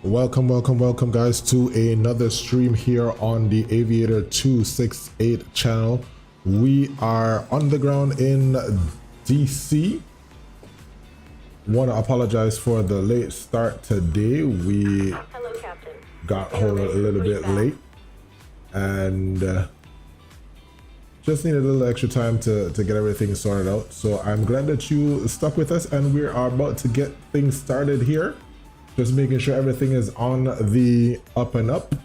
Welcome guys to another stream here on the Aviator 268 channel. We are on the ground in DC. Want to apologize for the late start today. We got home a little bit late and just needed a little extra time to get everything sorted out. So I'm glad that you stuck with us, and we are about to get things started here. Just making sure everything is on the up and up,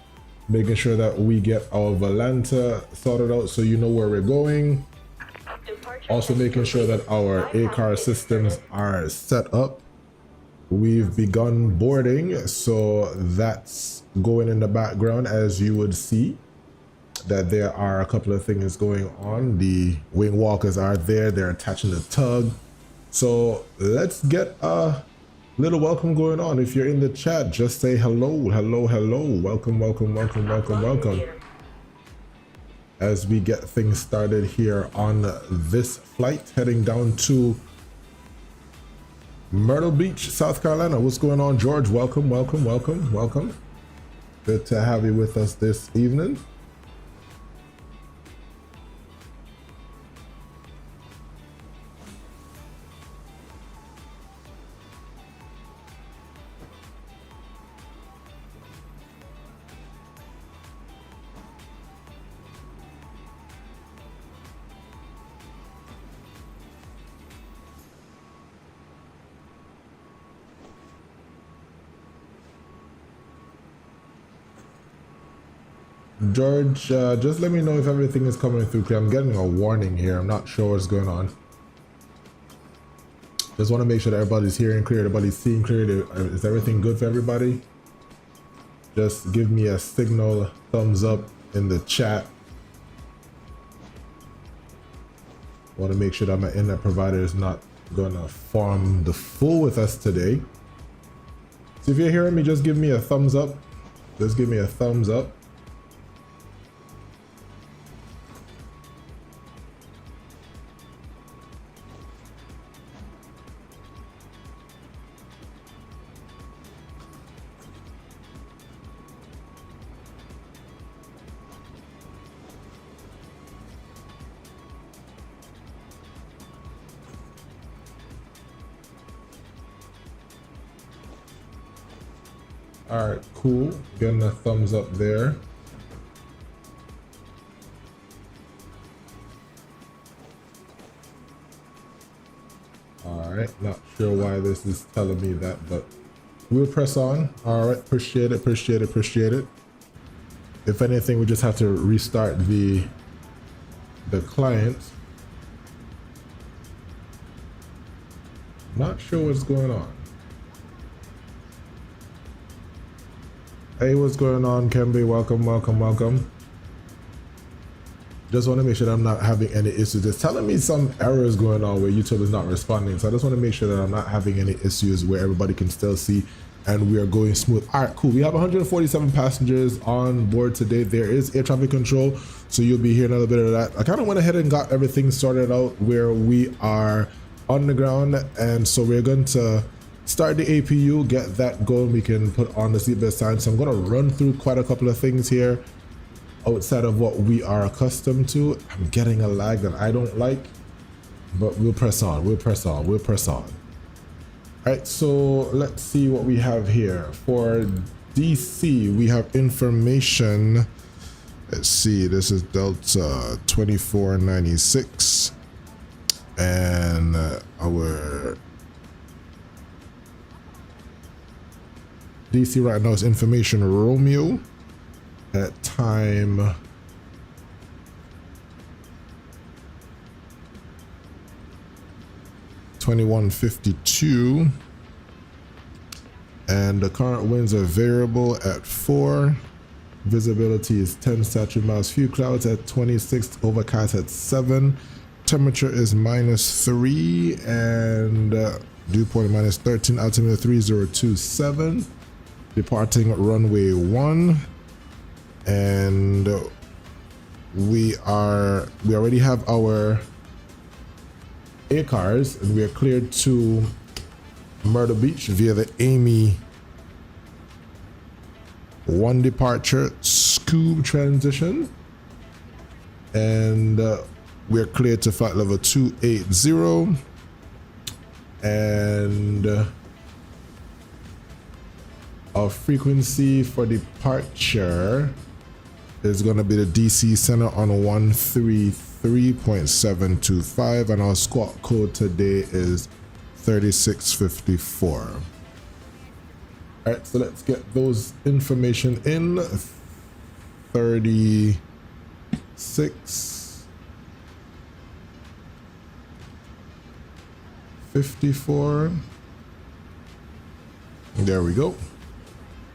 making sure that we get our Volanta sorted out so you know where we're going. Also making sure that our ACAR systems are set up. We've begun boarding, so that's going in the background. As you would see that there are a couple of things going on. The wing walkers are there, they're attaching the tug. So let's get little welcome going on. If you're in the chat, just say hello. Welcome as we get things started here on this flight heading down to Myrtle Beach, South Carolina. What's going on, George? Welcome. Good to have you with us this evening. George, just let me know if everything is coming through. I'm getting a warning here. I'm not sure what's going on. Just want to make sure that everybody's hearing clear, everybody's seeing clear. Is everything good for everybody? Just give me a signal, thumbs up in the chat. Want to make sure that my internet provider is not gonna farm the fool with us today. So if you're hearing me, just give me a thumbs up. Just give me a thumbs up. All right, cool. Getting a thumbs up there. All right, not sure why this is telling me that, but we'll press on. All right, appreciate it. If anything, we just have to restart the client. Not sure what's going on. Hey, what's going on, Kembe? Welcome. Just want to make sure that I'm not having any issues. It's telling me some errors going on where YouTube is not responding. So I just want to make sure that I'm not having any issues where everybody can still see and we are going smooth. All right, cool. We have 147 passengers on board today. There is air traffic control, so you'll be hearing a little bit of that. I kind of went ahead and got everything sorted out where we are on the ground. And so we're going to start the APU, get that going. We can put on the seatbelt sign. So I'm going to run through quite a couple of things here outside of what we are accustomed to. I'm getting a lag that I don't like, but we'll press on. All right, so let's see what we have here. For DC, we have information. Let's see, this is Delta 2496 and our DC right now is information Romeo at time 21:52, and the current winds are variable at 4. Visibility is 10 statute miles. Few clouds at 26. Overcast at 7. Temperature is -3 and dew point -13. Altimeter 3027. Departing runway 1, and we already have our ACARs, and we are cleared to Myrtle Beach via the Amy one departure, scoop transition, and we're clear to flight level 280, and our frequency for departure is going to be the DC center on 133.725, and our squawk code today is 3654. All right, so let's get those information in. 3654. There we go.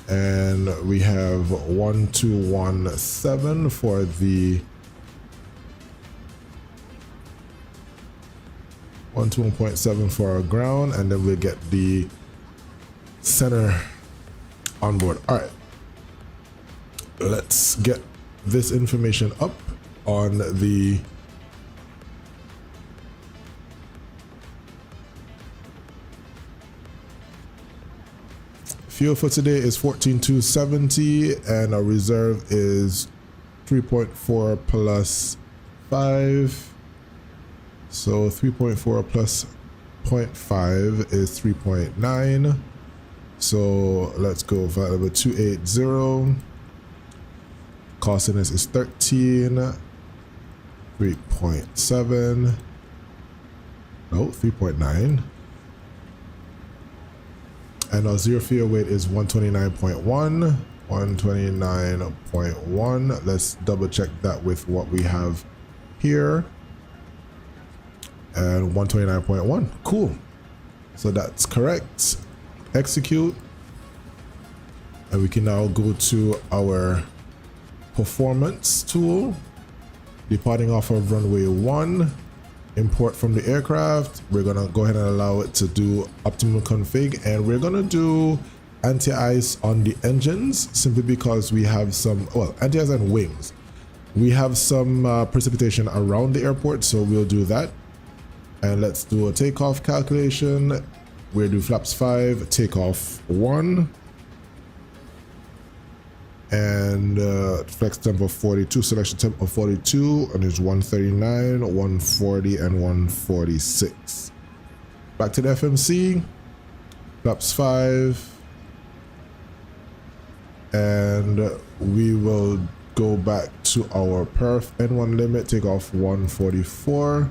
And we have 1217 for the 121.7 for our ground, and then we'll get the center on board. All right, let's get this information up on the fuel. For today is 14,270, and our reserve is 3.4 plus 5, so 3.4 plus 0.5 is 3.9. So let's go flight level 280. Costing us is 13. 3.7. No, 3.9. And our zero fuel weight is 129.1. 129.1. Let's double check that with what we have here. And 129.1. Cool. So that's correct. Execute, and we can now go to our performance tool. Departing off of runway 1, import from the aircraft. We're gonna go ahead and allow it to do optimal config, and we're gonna do anti-ice on the engines simply because we have some, well, anti-ice and wings. We have some precipitation around the airport, so we'll do that. And let's do a takeoff calculation. We'll do flaps 5, takeoff 1, and flex tempo 42, selection tempo 42, and there's 139, 140, and 146. Back to the FMC, flaps 5, and we will go back to our perf N1 limit, take off 144.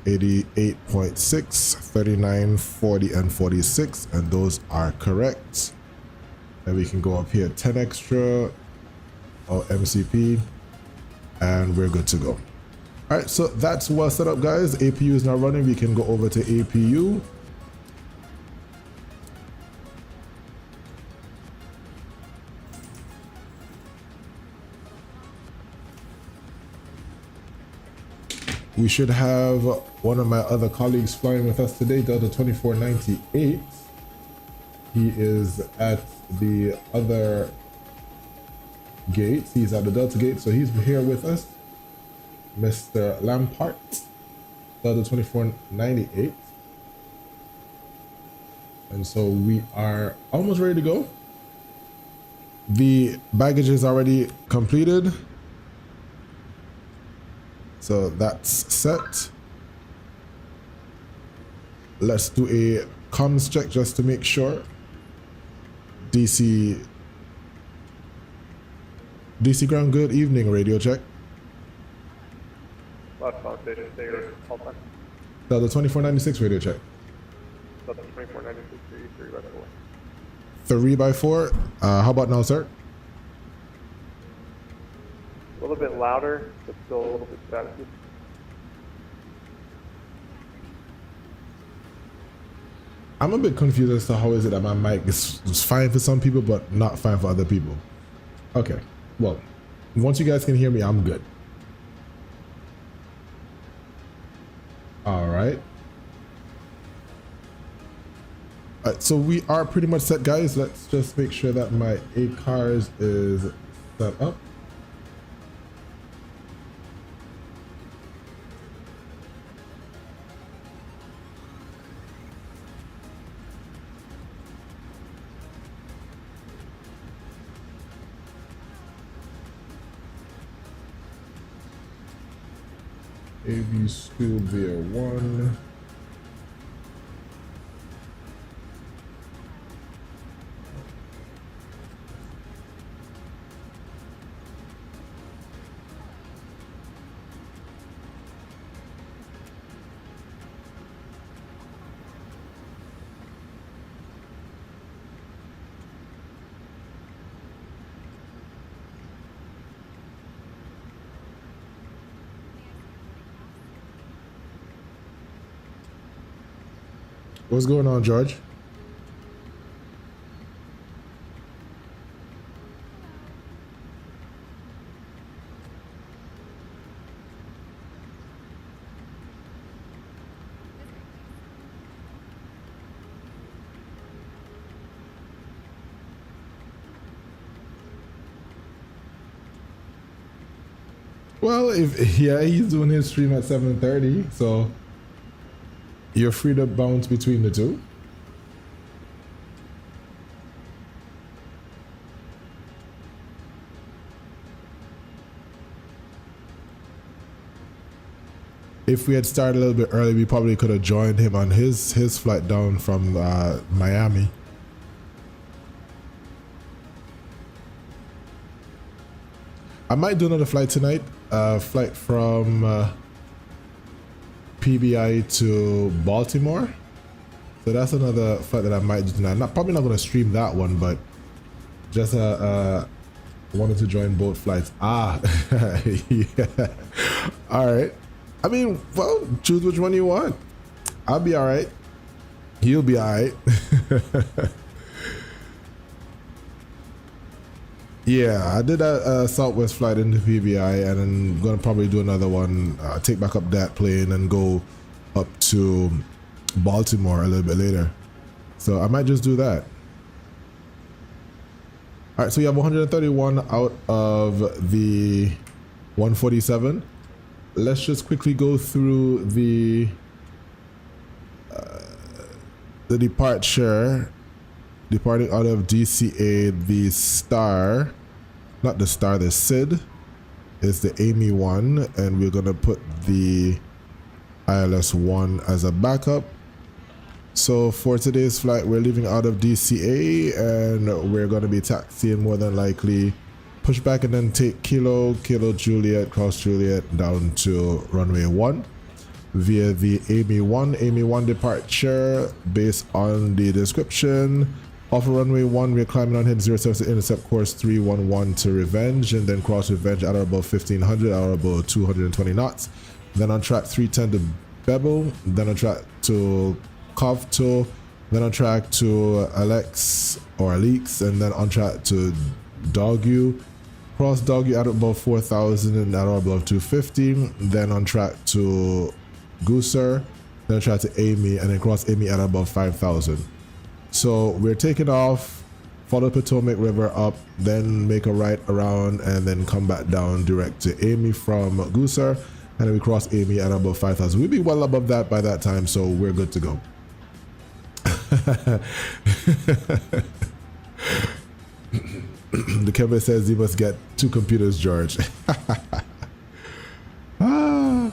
88.6, 39, 40, and 46, and those are correct. And we can go up here 10 extra or MCP, and we're good to go. All right, so that's well set up, guys. APU is now running. We can go over to APU. We should have one of my other colleagues flying with us today, Delta2496. He is at the other gate. He's at the Delta gate, so he's here with us. Mr. Lampart, Delta2498. And so we are almost ready to go. The baggage is already completed. So that's set. Let's do a comms check just to make sure. DC ground, good evening, radio check. Delta 2496 radio check. Delta 2496, 3 by 4. 3 by 4. How about now, sir? A little bit louder, but still a little bit staticky. I'm a bit confused as to how is it that my mic is fine for some people, but not fine for other people. Okay, well, once you guys can hear me, I'm good. All right. So we are pretty much set, guys. Let's just make sure that my ACARS is set up. AV Scoop VR1. What's going on, George? Well, if yeah, he's doing his stream at 7:30, so you're free to bounce between the two. If we had started a little bit early, we probably could have joined him on his flight down from Miami. I might do another flight tonight. Flight from PBI to Baltimore. So that's another flight that I might do tonight. Probably not going to stream that one, but just wanted to join both flights. Ah, yeah. All right. I mean, well, choose which one you want. I'll be all right. You'll be all right. Yeah, I did a Southwest flight into PBI, and I'm gonna probably do another one. Take back up that plane and go up to Baltimore a little bit later. So I might just do that. All right, so you have 131 out of the 147. Let's just quickly go through the departure. Departing out of DCA, the star, not the star, the SID is the Amy 1, and we're gonna put the ILS 1 as a backup. So for today's flight, we're leaving out of DCA, and we're gonna be taxiing more than likely, push back and then take Kilo Juliet, cross Juliet down to runway 1 via the Amy 1. Amy 1 departure based on the description. Off of runway 1, we're climbing on head 07 to intercept course 311 to Revenge, and then cross Revenge at or above 1500, at or above 220 knots. Then on track 310 to Bevel, then on track to Kovto, then on track to Alex or Alex, and then on track to Doggu. Cross Doggu at above 4000 and at or above 250, then on track to Gooser, then on track to Amy, and then cross Amy at above 5000. So we're taking off, follow Potomac River up, then make a right around, and then come back down direct to Amy from Gooser, and then we cross Amy at above 5,000. We'll be well above that by that time, so we're good to go. The Kevin says you must get 2 computers, George. Ah.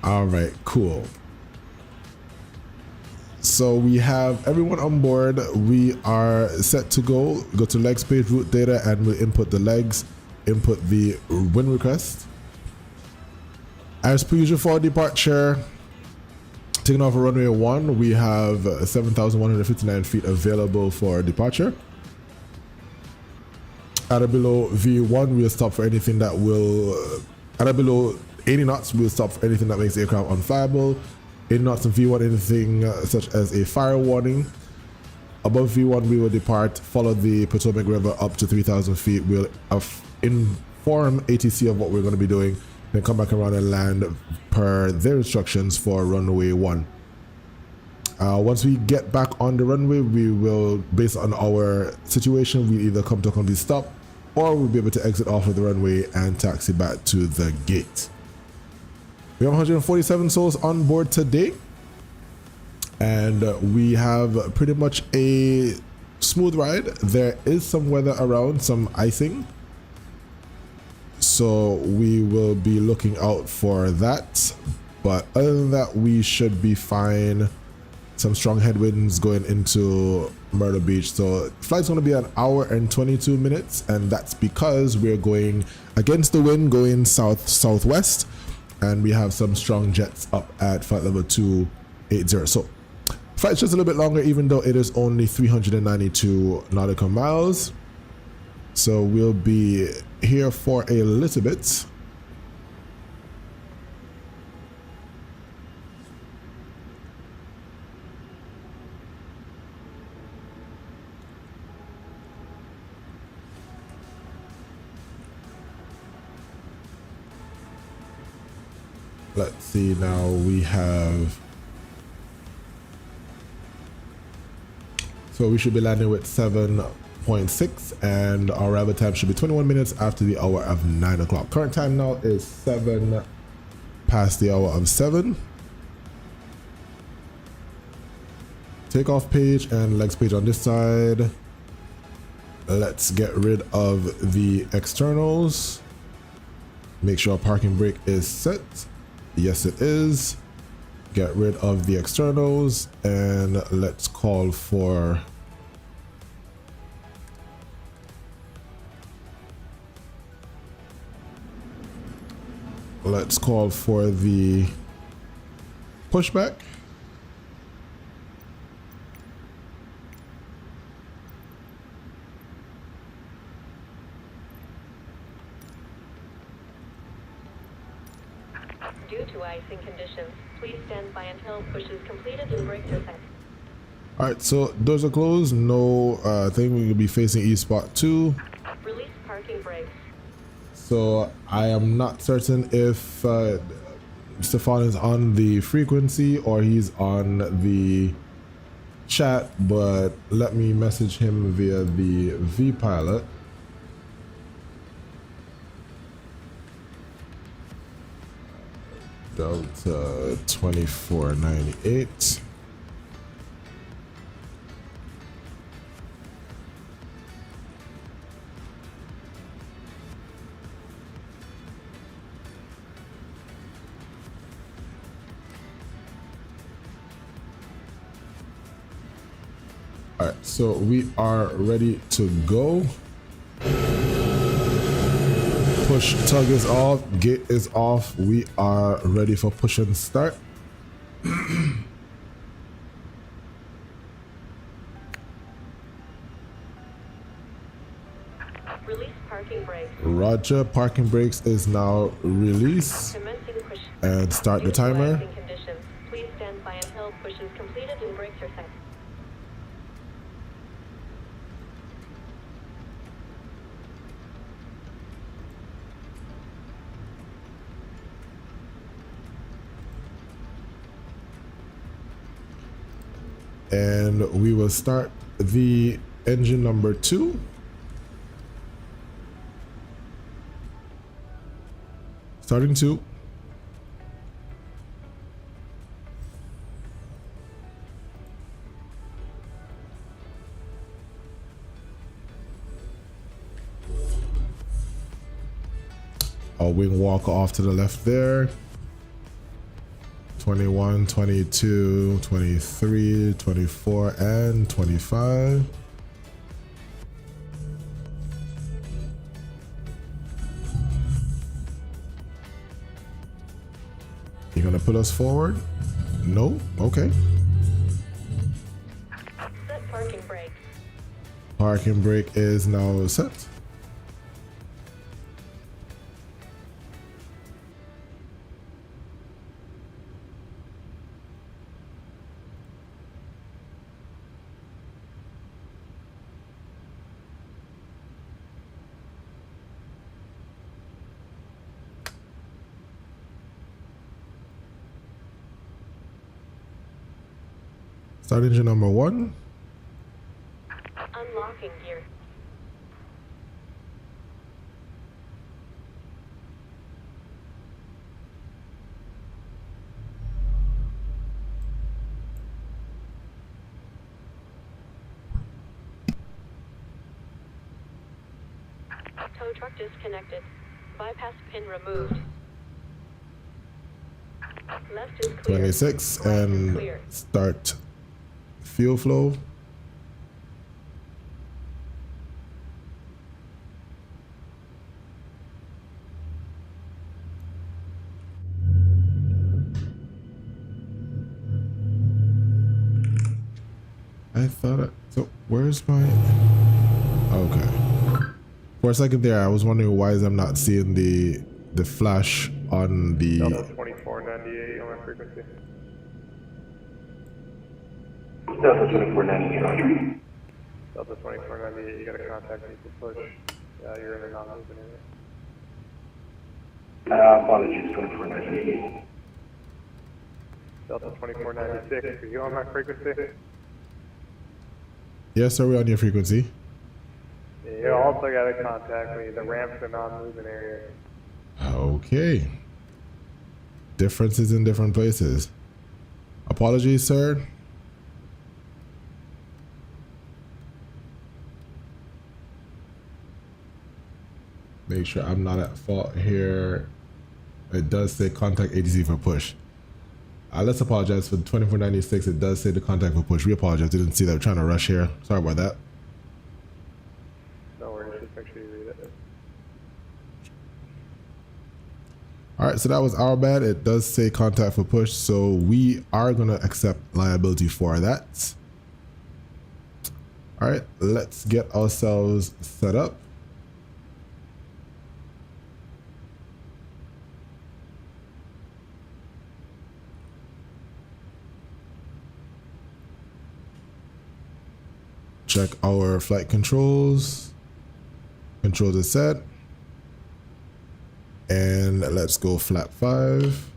All right, cool. So we have everyone on board. We are set to go. Go to legs page, route data, and we'll input the legs, input the wind request. As per usual for departure, taking off of runway 1, we have 7,159 feet available for departure. At or below V1, we'll stop for anything that will, at or below 80 knots, we'll stop for anything that makes the aircraft unflyable. 80 knots in V1, anything such as a fire warning. Above V1, we will depart, follow the Potomac River up to 3,000 feet. We'll inform ATC of what we're going to be doing, then come back around and land per their instructions for runway 1. Once we get back on the runway, we will, based on our situation, we either come to a complete stop, or we'll be able to exit off of the runway and taxi back to the gate. We have 147 souls on board today, and we have pretty much a smooth ride. There is some weather around, some icing. so we will be looking out for that. But other than that, we should be fine. Some strong headwinds going into Myrtle Beach, so flight's going to be 1 hour and 22 minutes, and that's because we're going against the wind, going southwest, and we have some strong jets up at flight level 280. So flight's just a little bit longer, even though it is only 392 nautical miles. So we'll be here for a little bit. Let's see, now we have, so we should be landing with 7.6, and our arrival time should be 21 minutes after the hour of 9 o'clock. Current time now is 7 past the hour of 7. Takeoff page and legs page on this side. Let's get rid of the externals. Make sure our parking brake is set. Yes, it is. Get rid of the externals, and let's call for the pushback. Due to icing conditions, please stand by until push is completed and brakes are set. All right, so doors are closed. No thing. We will be facing east spot 2. Release parking brakes. So I am not certain if Stefan is on the frequency or he's on the chat, but let me message him via the vPilot. Delta2496. All right, so we are ready to go. Push tug is off, gate is off. We are ready for push and start. Release parking brakes. Roger, parking brakes is now released. Commencing push. And start the Due to timer. icing conditions, please stand by until push is completed and brakes are set. And we will start the engine number 2. Starting 2. Our wing walk off to the left there. 21, 22, 23, 24, and 25. You're gonna put us forward? No? Okay. Set parking brakes. Parking brake is now set. Start engine number 1. Unlocking gear. Tow truck disconnected. Bypass pin removed. Left is clear. 26 Right is and clear. start fuel flow. I thought it, so where's my, okay. For a second there, I was wondering why I'm not seeing the flash on the, Delta 2498 on my frequency. Delta 2498, Roger. Delta 2498, you gotta contact me for push. You're in a non-moving area. Apologies, 2498. Delta 2496, are you on my frequency? yes sir, we're on your frequency. You also gotta contact me. The ramp's a non-moving area. Okay. Differences in different places. Apologies, sir. Make sure I'm not at fault here. It does say contact ATC for push. Let's apologize for the 2496. It does say the contact for push. We apologize. Didn't see that. We're trying to rush here. Sorry about that. No worries, just make sure you read it. All right, so that was our bad. It does say contact for push, so we are going to accept liability for that. All right, let's get ourselves set up. Check our flight controls. Controls are set. And let's go flap 5.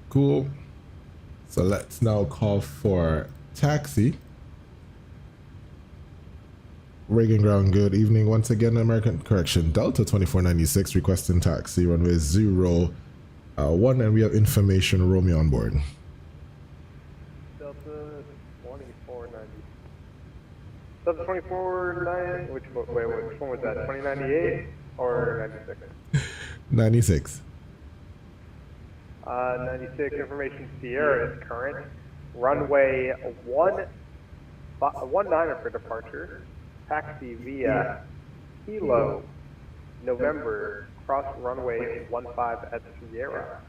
Cool. So let's now call for taxi. Reagan ground, good evening. Once again, American correction, Delta 2496 requesting taxi, runway 01, and we have information Romeo on board. Delta 2490. Delta 2490, which one was that? 2098 or 96? 96. 96 information Sierra is current. Runway 19 for departure. Taxi via Kilo, November, cross runway 15 at Sierra.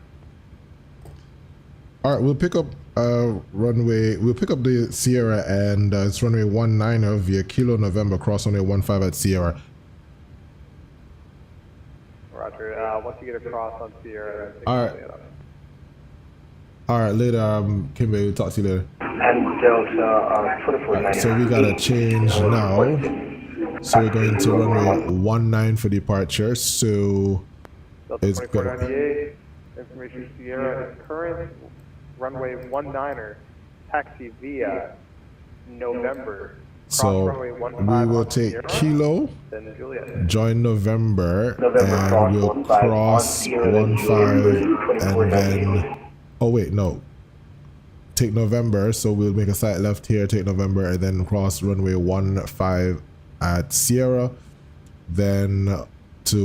All right, we'll pick up we'll pick up the Sierra, and it's runway 19 via Kilo, November, cross runway 15 at Sierra. Roger. Once you get across on Sierra, All right. All right, later, Kimberly, we'll talk to you later. And Delta 2498. So we got to change now. So we're going to runway 19 for departure. So Delta it's 2498, information Sierra is current. Runway 19er, taxi via November. Cross so runway 15 we will on take Sierra, Kilo, then Juliet. join November, November and we'll cross 15, and then, oh wait, no. Take November, so we'll make a slight left here, take November, and then cross runway 15 at Sierra, then to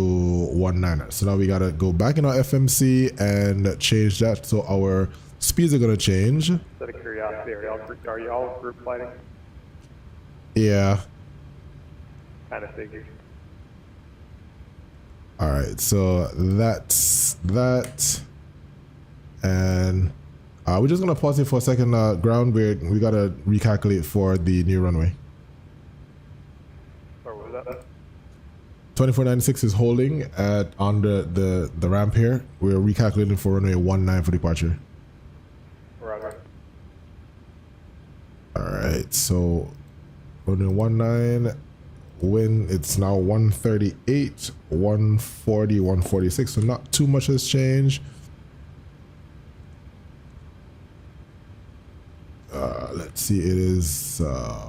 19er. So now we gotta go back in our FMC and change that. So our speeds are gonna change. Out of curiosity, are y'all group flighting? Yeah. Kind of figured. All right, so that's that. And we're just gonna pause it for a second. Ground, we gotta recalculate for the new runway. Or what was that? 2496 is holding on the ramp here. We're recalculating for runway 19 for departure. Roger. All right, so runway 19, wind, it's now 138, 140, 146, so not too much has changed. let's see, it is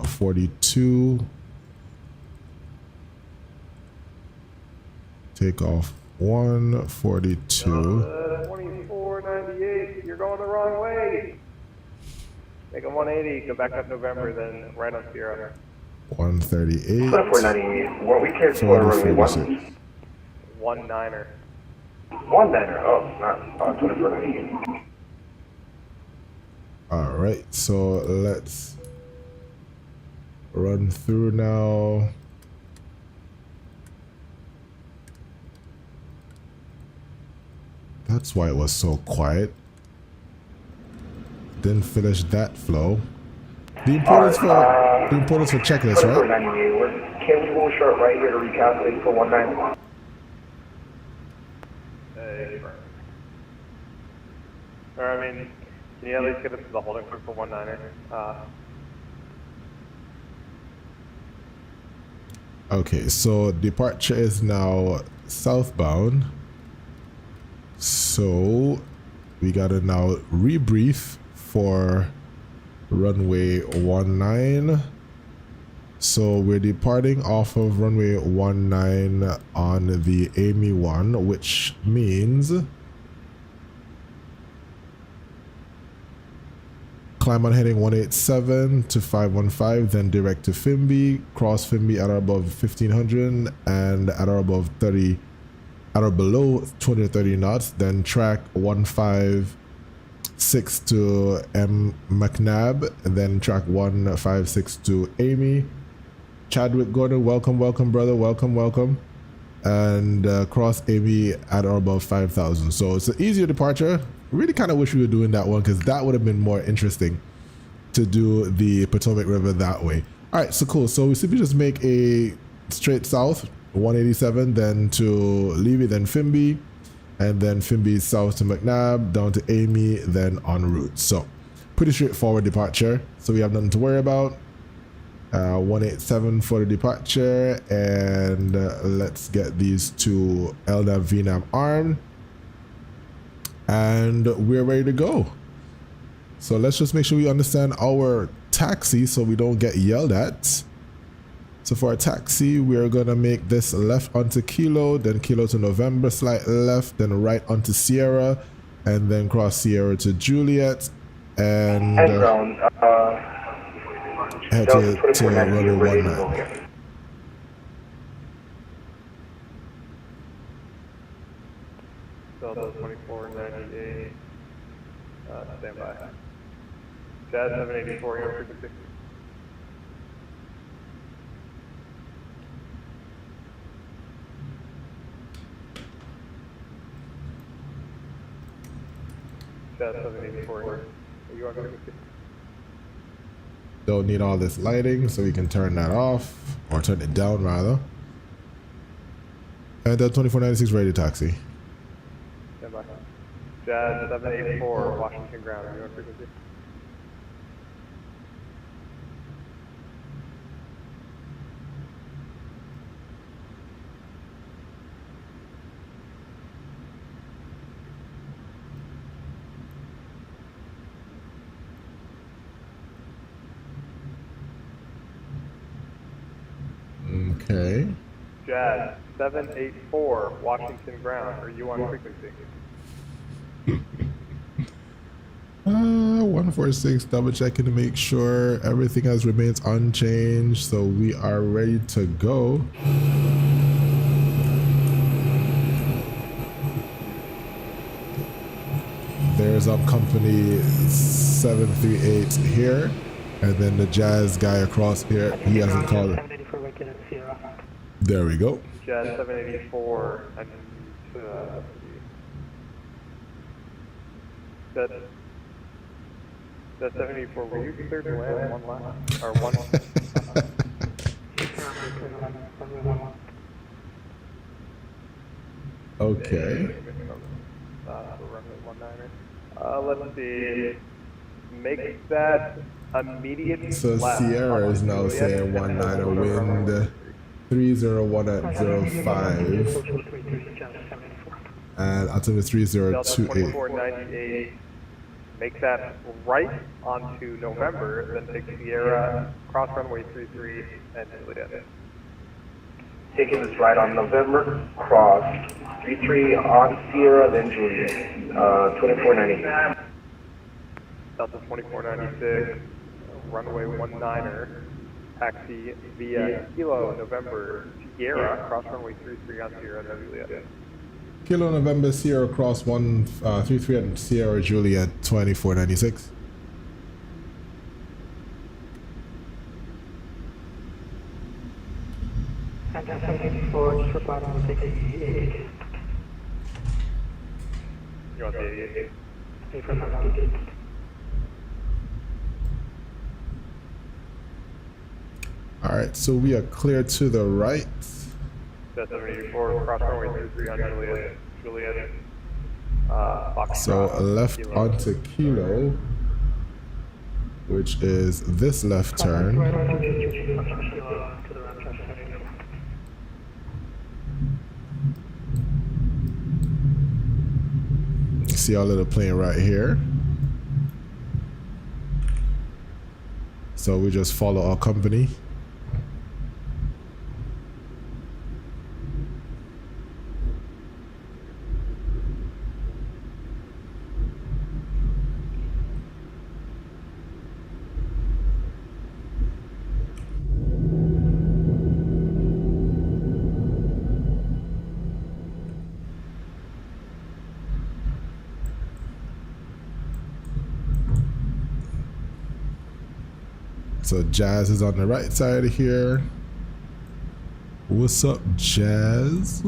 42. Take off 142. 2498, you're going the wrong way. Make a 180, go back up November, then right on Sierra. 138. 2498. What we cleared for runway 1 niner. 1 niner. Oh, not 2498. All right, so let's run through now. That's why it was so quiet. Didn't finish that flow. The importance for checklist, right? 2498. Can we go short right here to recalculate for 19? Or I mean, can you at least get us to the holding point for 19er? Okay, so departure is now southbound. So we gotta now rebrief for runway 19. So we're departing off of runway 19 on the AMY 1, which means climb on heading 187 to 515, then direct to Fimby, cross Fimby at or above 1500 and at or above 30, at or below 230 knots, then track 156 to McNabb, and then track 156 to Amy. Chadwick Gordon, welcome, welcome, brother, welcome, welcome. And cross Amy at or above 5,000. So it's an easier departure. Really kind of wish we were doing that one because that would have been more interesting to do the Potomac River that way. All right, so cool. So we simply just make a straight south, 187, then to Levy, then Fimby, and then Fimby south to McNabb, down to Amy, then en route. So pretty straightforward departure. So we have nothing to worry about. 187 for the departure, and let's get these two LNAV VNAV armed, and we're ready to go. So let's just make sure we understand our taxi so we don't get yelled at. So for our taxi, we're gonna make this left onto Kilo, then Kilo to November, slight left, then right onto Sierra, and then cross Sierra to Juliet, and head to runway 19. Delta 2498, stand by. Jazz 784, your frequency. Jazz 784, are you on frequency? Don't need all this lighting, so we can turn that off, or turn it down rather. And Delta 2496 ready taxi. Stand by. Jazz 784, Washington ground, are you on frequency? Okay. Jazz 784, Washington ground, are you on frequency? 146, double checking to make sure everything has remains unchanged, so we are ready to go. There's company 738 here, and then the Jazz guy across here, he hasn't called it. There we go. Jazz 784, and that 784, were you cleared to land one lap? Or one? Okay. Let's see. Make that immediate. So lap. Sierra is now saying 19 wind 301 at 05 and altimeter 3028. 2498. make that right onto November, then take Sierra, cross runway 33, and Juliet. Taking this right on November, cross 33 on Sierra, then Juliet, 2490. Delta 2496, runway 19er, taxi via Kilo November Sierra, cross runway 33 on Sierra, then Juliet. Kilo November Sierra cross 133 and Sierra Juliet 2496. And 74, just reply on the 88. You want the 88? All right, so we are clear to the right. Delta 74, cross runway 33 on Juliet. Juliet. So left Kilo. onto Kilo, which is this left turn. See our little plane right here. So we just follow our company. So Jazz is on the right side here. What's up, Jazz?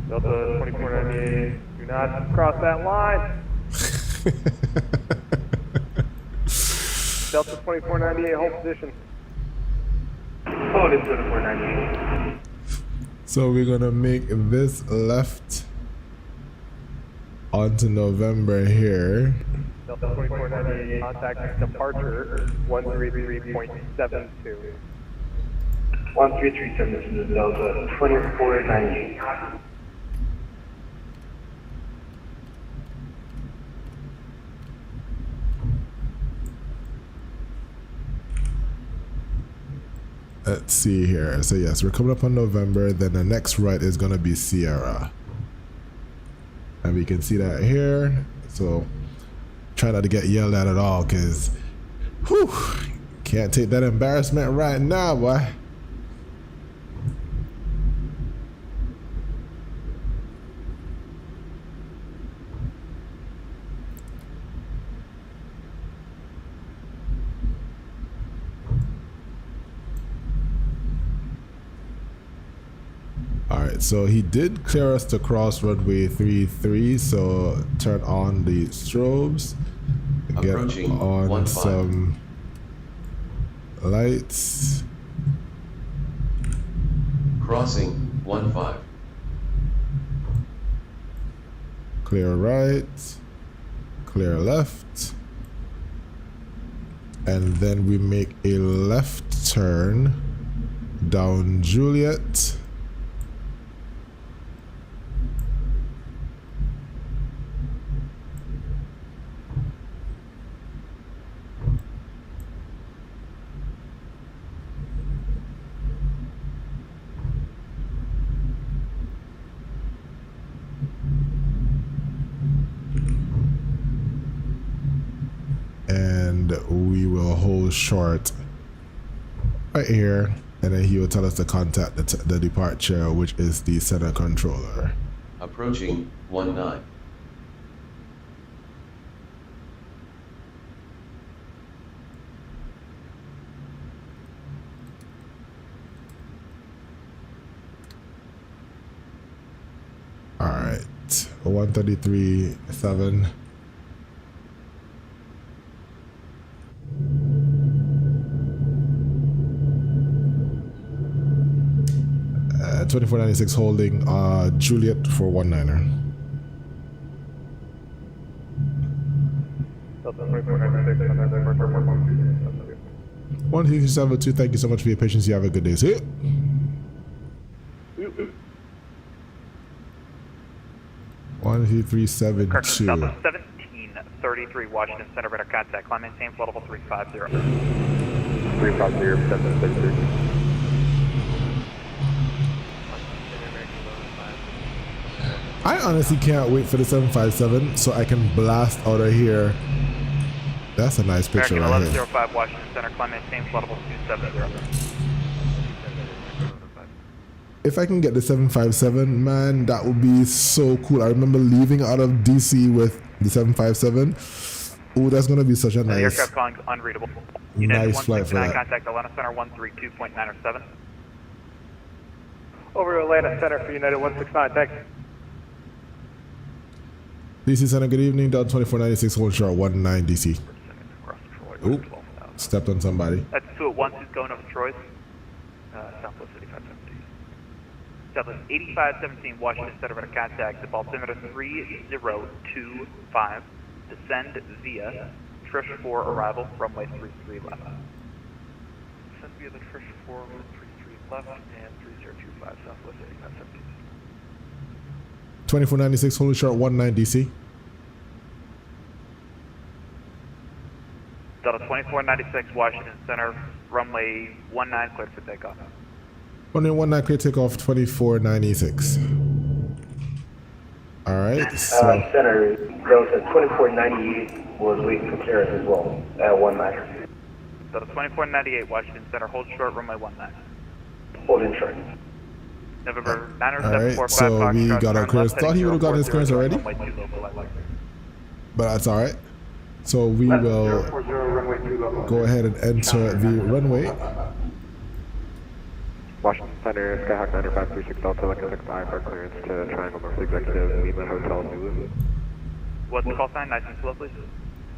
Delta 2498, do not cross that line. Delta 2498, hold position. Hold it 2498. So we're gonna make this left onto November here. Delta 2498, contact departure 133.72. 1337, this is Delta 2498. Let's see here. So yes, we're coming up on November. Then the next right is gonna be Sierra, and we can see that here. So try not to get yelled at all, cause whew, can't take that embarrassment right now, boy. Alright, so he did clear us to cross runway 33, so turn on the strobes, get Approaching on 15. some lights. Crossing 15. Clear right, clear left, and then we make a left turn down Juliet. And we will hold short right here, and then he will tell us to contact the departure, which is the center controller. Approaching 19. All right, 133.7. 2496 holding Juliet for 19er. Delta 2496, another departure 112. 137.2, thank you so much for your patience. You have a good day. See you. 133.72. Delta 17, 1033 Washington Center, radar contact. Climb maintain flight level 350. 350, 733. I honestly can't wait for the 757 so I can blast out of here. That's a nice picture American right here. 1105 Washington Center, climb maintain flight level 270. If I can get the 757, man, that would be so cool. I remember leaving out of DC with the 757. Oh, that's gonna be such a The nice, aircraft calling is unreadable. United nice flight for 169, that. contact Atlanta Center 132.907. Over to Atlanta Center for United 169, thanks. DC Center, good evening. Down 2496, hold short 19 DC. Oop, stepped on somebody. That's 2 at 1, who's going over Troy's. Southwest 8517. Southwest 8517, Washington Center, radar contact. The altimeter 3025. Descend via Trish 4 arrival, runway 33 left. Descend via the Trish 4, 33 left, and 3025, Southwest 8517. 2496, hold short 19 DC. Delta 2496, Washington Center, runway 19, cleared for takeoff. Runway 19, clear takeoff 2496. All right, so Center, Delta 2498 was waiting for clearance as well at 19. Delta 2498, Washington Center, hold short, runway 19. Holding short. November all 90745 right, so we got our clearance. Thought he would have gotten his clearance already, runway 2 local light. but that's all right. So we will go ahead and enter the runway. Washington Center, Skyhawk 9536 Delta, looking 6 for clearance to Triangle North Executive, Lima Hotel, Zulu. What's the call sign? Nice and slow, please.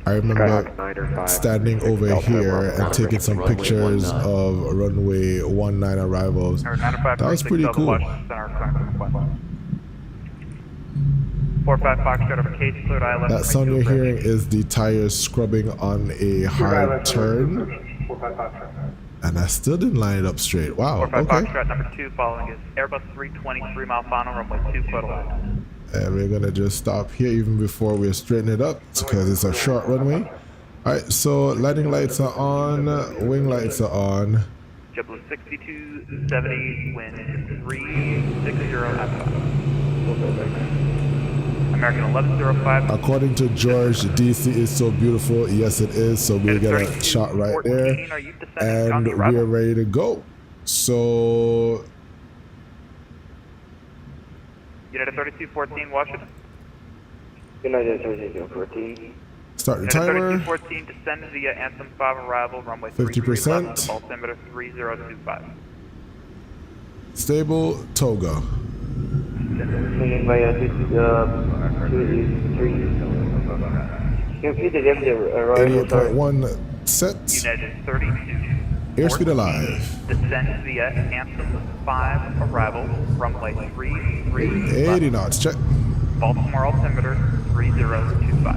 I remember standing over here and taking some pictures of runway 19 arrivals. That was pretty cool. 45 Foxtrot over Case, cleared ILS. That sound you're hearing is the tires scrubbing on a hard turn. And I still didn't line it up straight. Wow, 45 okay. Foxtrot number 2 following is Airbus 320, 3 mile final, runway 2, clear to land. And we're gonna just stop here even before we straighten it up because it's a short runway. All right, so landing lights are on, wing lights are on. JetBlue 6270, wind 360 at American 1105. According to George, DC is so beautiful. Yes, it is. So we'll get a shot right there, and we're ready to go. So United 3214, Washington. United 3214. start the United timer. 3214, descend via Anthem 5 arrival, runway 50%. altimeter 3025. Stable Toga. Moving via 283. Completed after arrival. 88.1 set. United 32. Airspeed alive. Descend via Anthem 5 arrival, runway 33. 80 knots. Check. Baltimore altimeter 3025.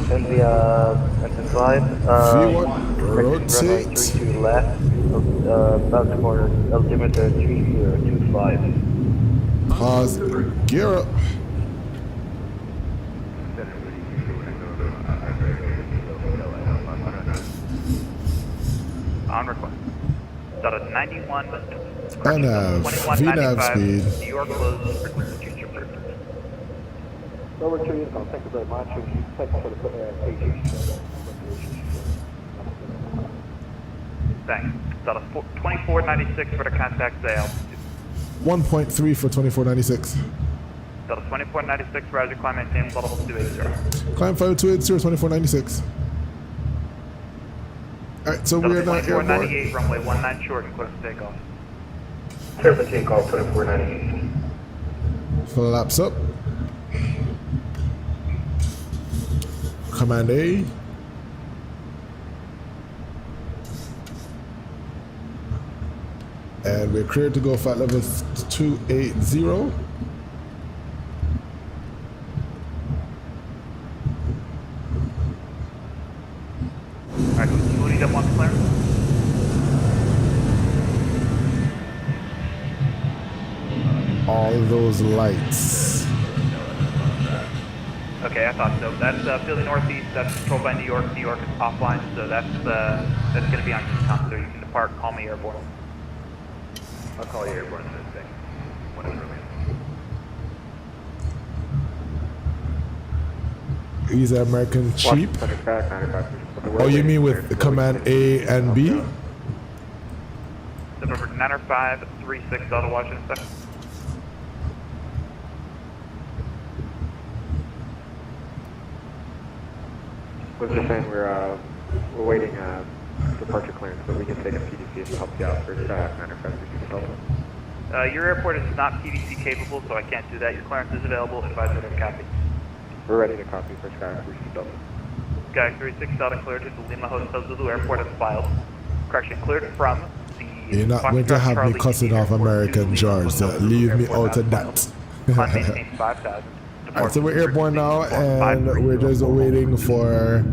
Send via Anthem 5. V1 rotate. 32 left. Baltimore altimeter 3025. Pause. Gear up. On request. Delta 91. And VNAV speed. New York closed for clearance. Future approved. Over to you, thank you very much. Thanks for the patience. Thanks. Delta 2496 for the contact say altitude. 1.3 for 2496. Delta 2496, Roger, climb maintain level 280. Climb 5280, 2496. Alright, so we're Delta not airborne. 2498, runway 19 short and clear for takeoff. Clear for takeoff 2498. Flaps up. Command A. And we're cleared to go flight level 280. Alright, who need up on clearance? All those lights? Okay, I thought so. That's Philly Northeast. That's controlled by New York. New York is offline, so that's going to be on Keystone. So you can depart. Call me airborne. I'll call you airborne in a second. Whatever. Is American cheap? Oh, you mean with command A and B? November 90536 Delta Washington. Sir. Was just saying we're waiting departure clearance, but we can take a PDC if it helps you out for 90536 Delta. Your airport is not PDC capable, so I can't do that. Your clearance is available. Advise me to copy. We're ready to copy for Sky 36 Delta. Sky 36 Delta cleared to the Lima Hotel Zulu Airport as filed. Correction, cleared from the... You're not going to have me cussing off American George, so leave me out of that. Alright, so we're airborne now, and we're just waiting for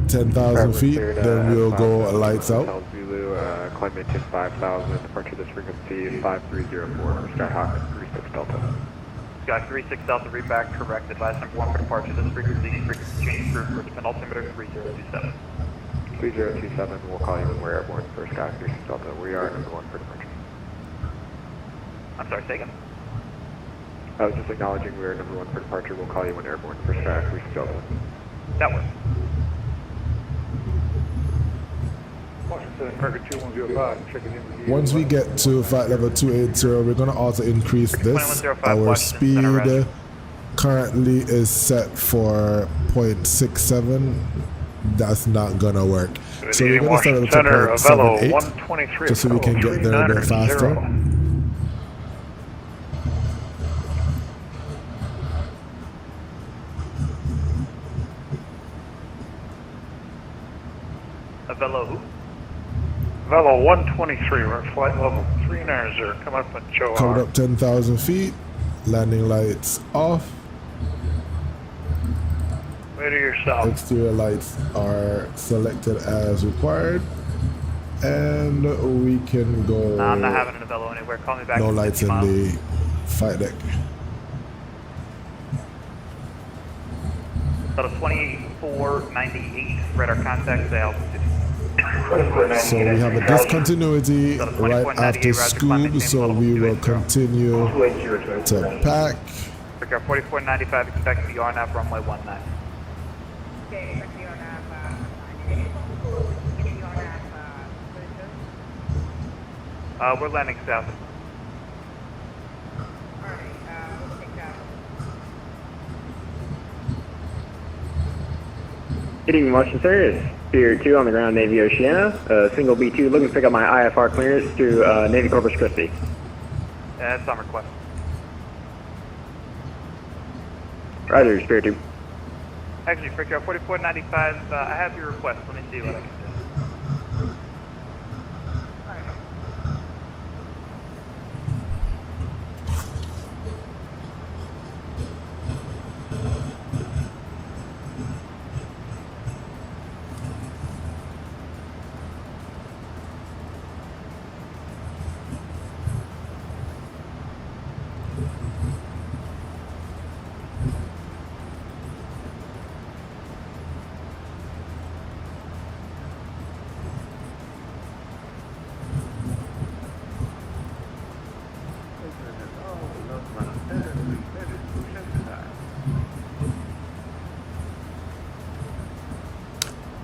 10,000 feet, then we'll go lights out. Zulu, climb maintain 5,000, departure this frequency 5304, Skyhawk 36 Delta. Sky 36 Delta, read back, correct, advise number 1 for departure this frequency change for spin altimeter 3027. 3027, we'll call you when we're airborne for Sky 36 Delta. We are number 1 for departure. I'm sorry, say again. I was just acknowledging we are number 1 for departure. We'll call you when airborne for Sky 36 Delta. That works. Once we get to flight level 280, we're going to also increase this. Our speed currently is set for 0.67. That's not going to work. So we're going to set it to 0.78 just so we can get there a bit faster. Velo who? Velo 123, we're at flight level 390, coming up on Joe. Coming up 10,000 feet, landing lights off. Way to yourself. Exterior lights are selected as required, and we can go. Nah, I'm not having a Velo anywhere. Call me back. No lights in the flight deck. Level 2498, radar contact, say altitude. So we have a discontinuity right after Scoob, so we will continue to pack. Regard 4495, expect to be on up runway 19. We're landing south. Good evening, Washington, sir. It's Spirit 2 on the ground, Navy Oceana. Single B2, looking to pick up my IFR clearance to Navy Corpus Christi. Yeah, that's on request. Roger, Spirit 2. Actually, Frickyard 4495, I have your request. Let me see what I can do.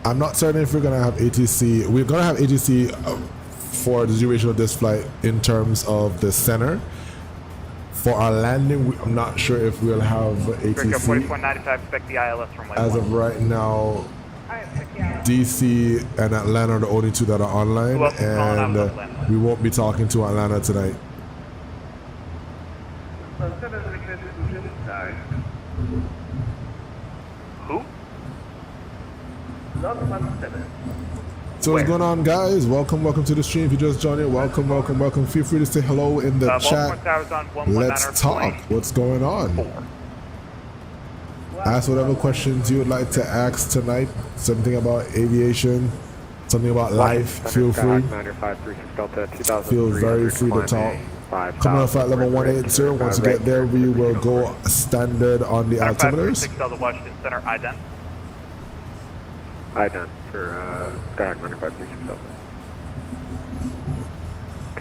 I'm not certain if we're going to have ATC. We're going to have ATC for the duration of this flight in terms of the center. For our landing, I'm not sure if we'll have ATC. 4495, expect the ILS from As of right now, DC and Atlanta are the only two that are online, and we won't be talking to Atlanta tonight. Who? So what's going on, guys? Welcome to the stream. If you just joined in, welcome. Feel free to say hello in the chat. Let's talk. What's going on? Ask whatever questions you would like to ask tonight. Something about aviation, something about life. Feel free. Feel very free to talk. 5,000. Coming off at level 180. Once you get there, we will go standard on the altimeters. 536 Delta Washington Center, ident. Ident for Skyhawk 9536 Delta.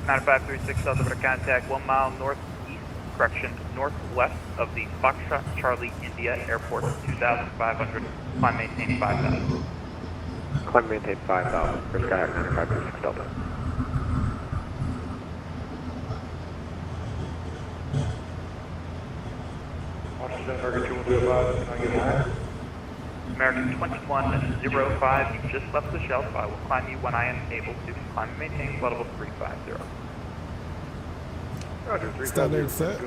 9536 Delta for contact 1 mile northwest of the Foxtrot Charlie India Airport, 2,500, climb maintain 5,000. Climb maintain 5,000 for Skyhawk 9536 Delta. American 2105, you just left the shelf. I will climb you when I am able to. Climb and maintain flight level 350. Roger, 350. Standard set.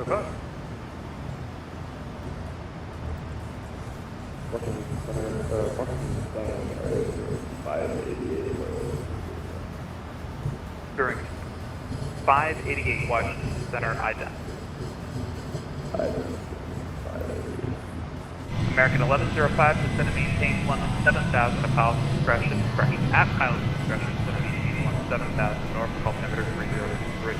Bearing 588 Washington Center, ident. American 1105, descend and maintain 17,000 at pilot discretion. Correction, at pilot discretion, descend and maintain 17,000 north, altimeter 3023.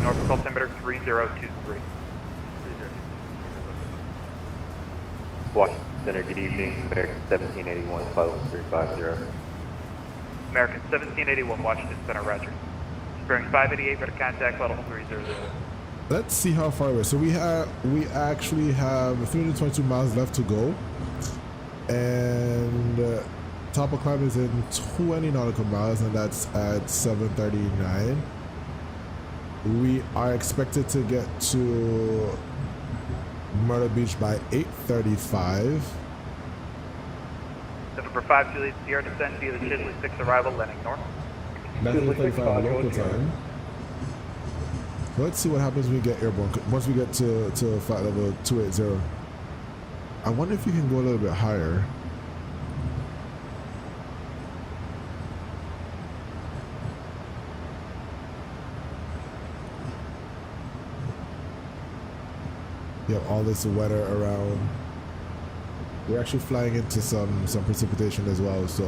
North altimeter 3023. Washington Center, good evening. American 1781, flight level 350. American 1781, Washington Center, roger. Bearing 588, better contact, level 300. Let's see how far away. So we actually have 322 miles left to go, and top of climb is in 20 nautical miles, and that's at 7:39. We are expected to get to Myrtle Beach by 8:35. November 5, Juliet Sierra, descend via the Chisley 6 arrival, landing north. That's 8:35 local time. Let's see what happens when we get airborne. Once we get to flight level 280. I wonder if you can go a little bit higher. You have all this weather around. We're actually flying into some precipitation as well, so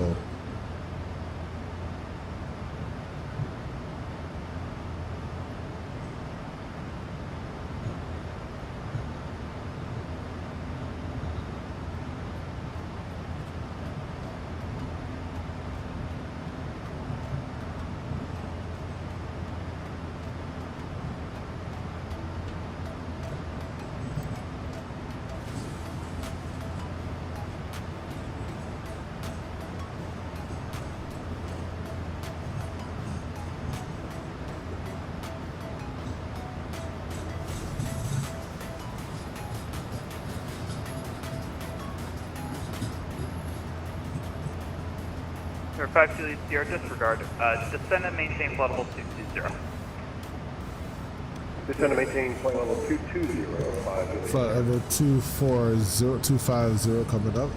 Number 5, Juliet Sierra, disregard. Descend and maintain flight level 220. Descend and maintain flight level 220. flight level 250 coming up.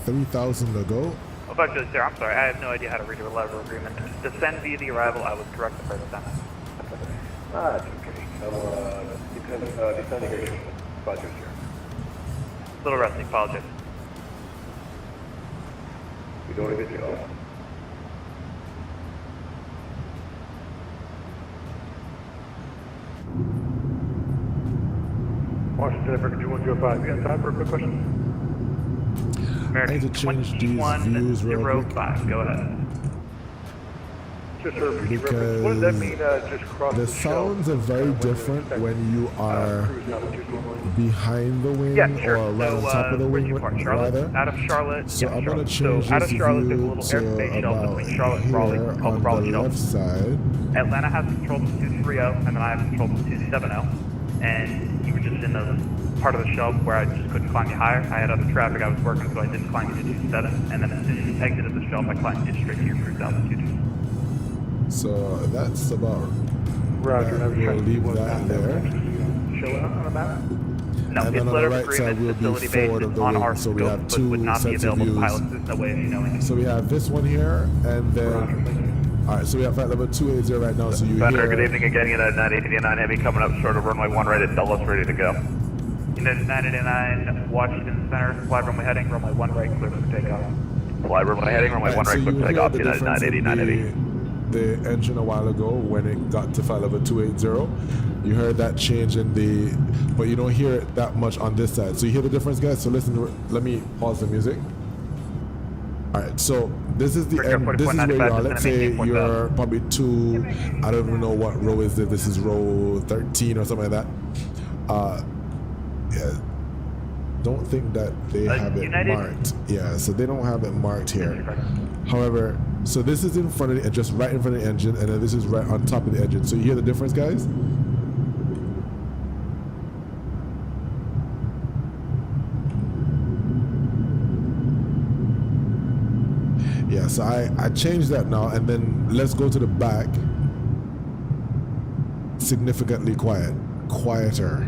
3,000 to go. Oh, 5 Juliet Sierra, I'm sorry, I have no idea how to read a letter agreement. Descend via the arrival, I was corrected by the Senate. That's okay. Descending here. 5 Juliet Sierra. Little rusty, apologize. You're doing a good job. Washington, American 2105. You got time for a quick question? American I need to change these views real quick. 2105, go ahead. Just for future reference, Because what does that mean, just cross the sounds are very different when you are behind the wing Yeah, sure. or right on top of the where'd wing, you park? Charlotte? rather. Out of Charlotte. So yeah, I'm going to Charlotte. change So out of this Charlotte, there's a view little to airspace shelf about between Charlotte and Raleigh, here called the on Raleigh the shelf. left side. Atlanta has control to 230, and then I have control to 270. And you were just in the part of the shelf where I just couldn't climb you higher. I had other traffic I was working, so I didn't climb you to 27. And then as soon as you exited the shelf, I climbed you straight to your cruise altitude. So that's about Roger, that. We'll leave that there. Show it on a map? No, And it's then on the letter of right side agreement, will be facility forward of basis the on wing. our So we scope, have but would two not be sets of available to views. pilots. There's no way of you knowing it. So we have this one here, and then all right. So we have flight level 280 right now. So you Thunder, hear good evening again. United 989 Heavy coming up short of runway 1 right at Dulles, ready to go. United 989, Washington Center, fly runway heading, runway 1 right, clear for takeoff. Fly runway heading, runway 1 So right, you quick hear takeoff, the United difference 989 heavy. in the engine a while ago when it got to flight level 280. You heard that change in the, but you don't hear it that much on this side. So you hear the difference, guys? So listen, let me pause the music. All right, so this is the end. This is where you are. Let's say you're probably two, I don't even know what row is it. This is row 13 or something like that. Yeah, don't think that they have it marked. Yeah, so they don't have it marked here. However, so this is in front of the, just right in front of the engine, and then this is right on top of the engine. So you hear the difference, guys? Yeah, so I changed that now, and then let's go to the back. Significantly quieter.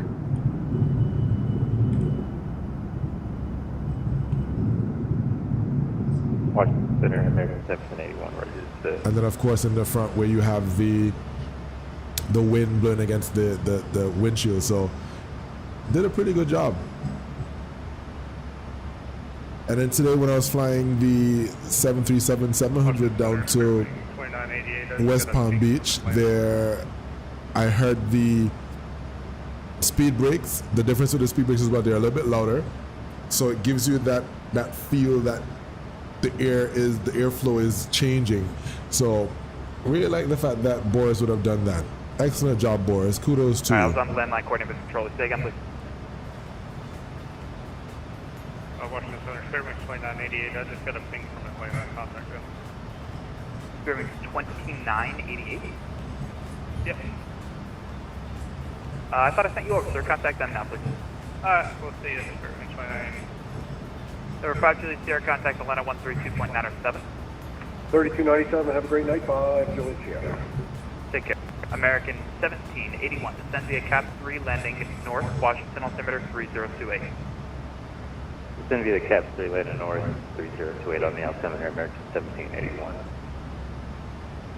Washington Center, American 1781, ready to set. And then of course in the front where you have the wind blowing against the windshield. So did a pretty good job. And then today when I was flying the 737-800 down to West Palm Beach, there I heard the speed brakes. The difference with the speed brakes is that they're a little bit louder. So it gives you that feel that the airflow is changing. So really like the fact that Boris would have done that. Excellent job, Boris. Kudos to you. I was on the landline coordinating with controllers. Say again, please. Washington Center, Fairbanks 2988. I just got a ping from it laying on contact. Fairbanks 2988? Yep. I thought I sent you over, sir. Contact them now, please. We'll see you at Fairbanks 2988. Number 5 Julie Sierra, contact Atlanta 132.907. 3297, have a great night. Bye, Julie Sierra. Take care. American 1781, descend via Cap 3, landing north, Washington, altimeter 3028. Descend via Cap 3, landing north, 3028 on the altimeter, American 1781.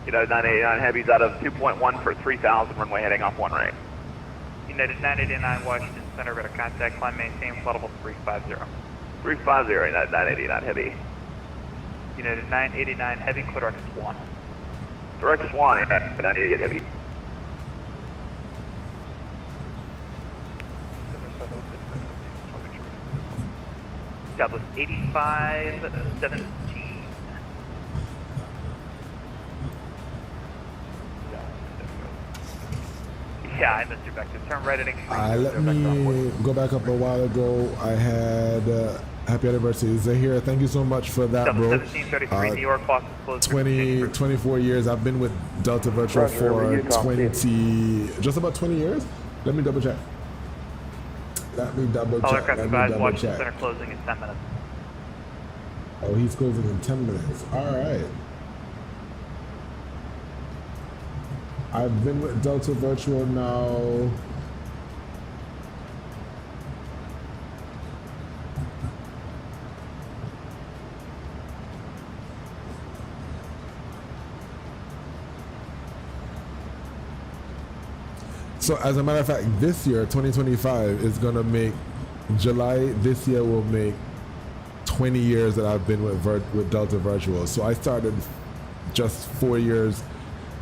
United 989 heavies out of 2.1 for 3000, runway heading off 1 right. United 989, Washington Center, radar contact, climb maintain, flight level 350. 350, United 989 heavy. United 989 heavy, clear direct Swan. Direct Swan, United 988 heavy. Douglas 8517. Yeah, I missed your vector. Turn right at Let me go back up a while ago. I had happy anniversary. Zahir, thank you so much for that, bro. 1733, New York, Boston, closed. 24 years. I've been with Delta Virtual for 20, just about 20 years. Let me double check. All aircraft advised, Washington Center closing in 10 minutes. Oh, he's closing in 10 minutes. All right. I've been with Delta Virtual now. So as a matter of fact, this year, 2025, is gonna make, July this year will make 20 years that I've been with Delta Virtual. So I started just 4 years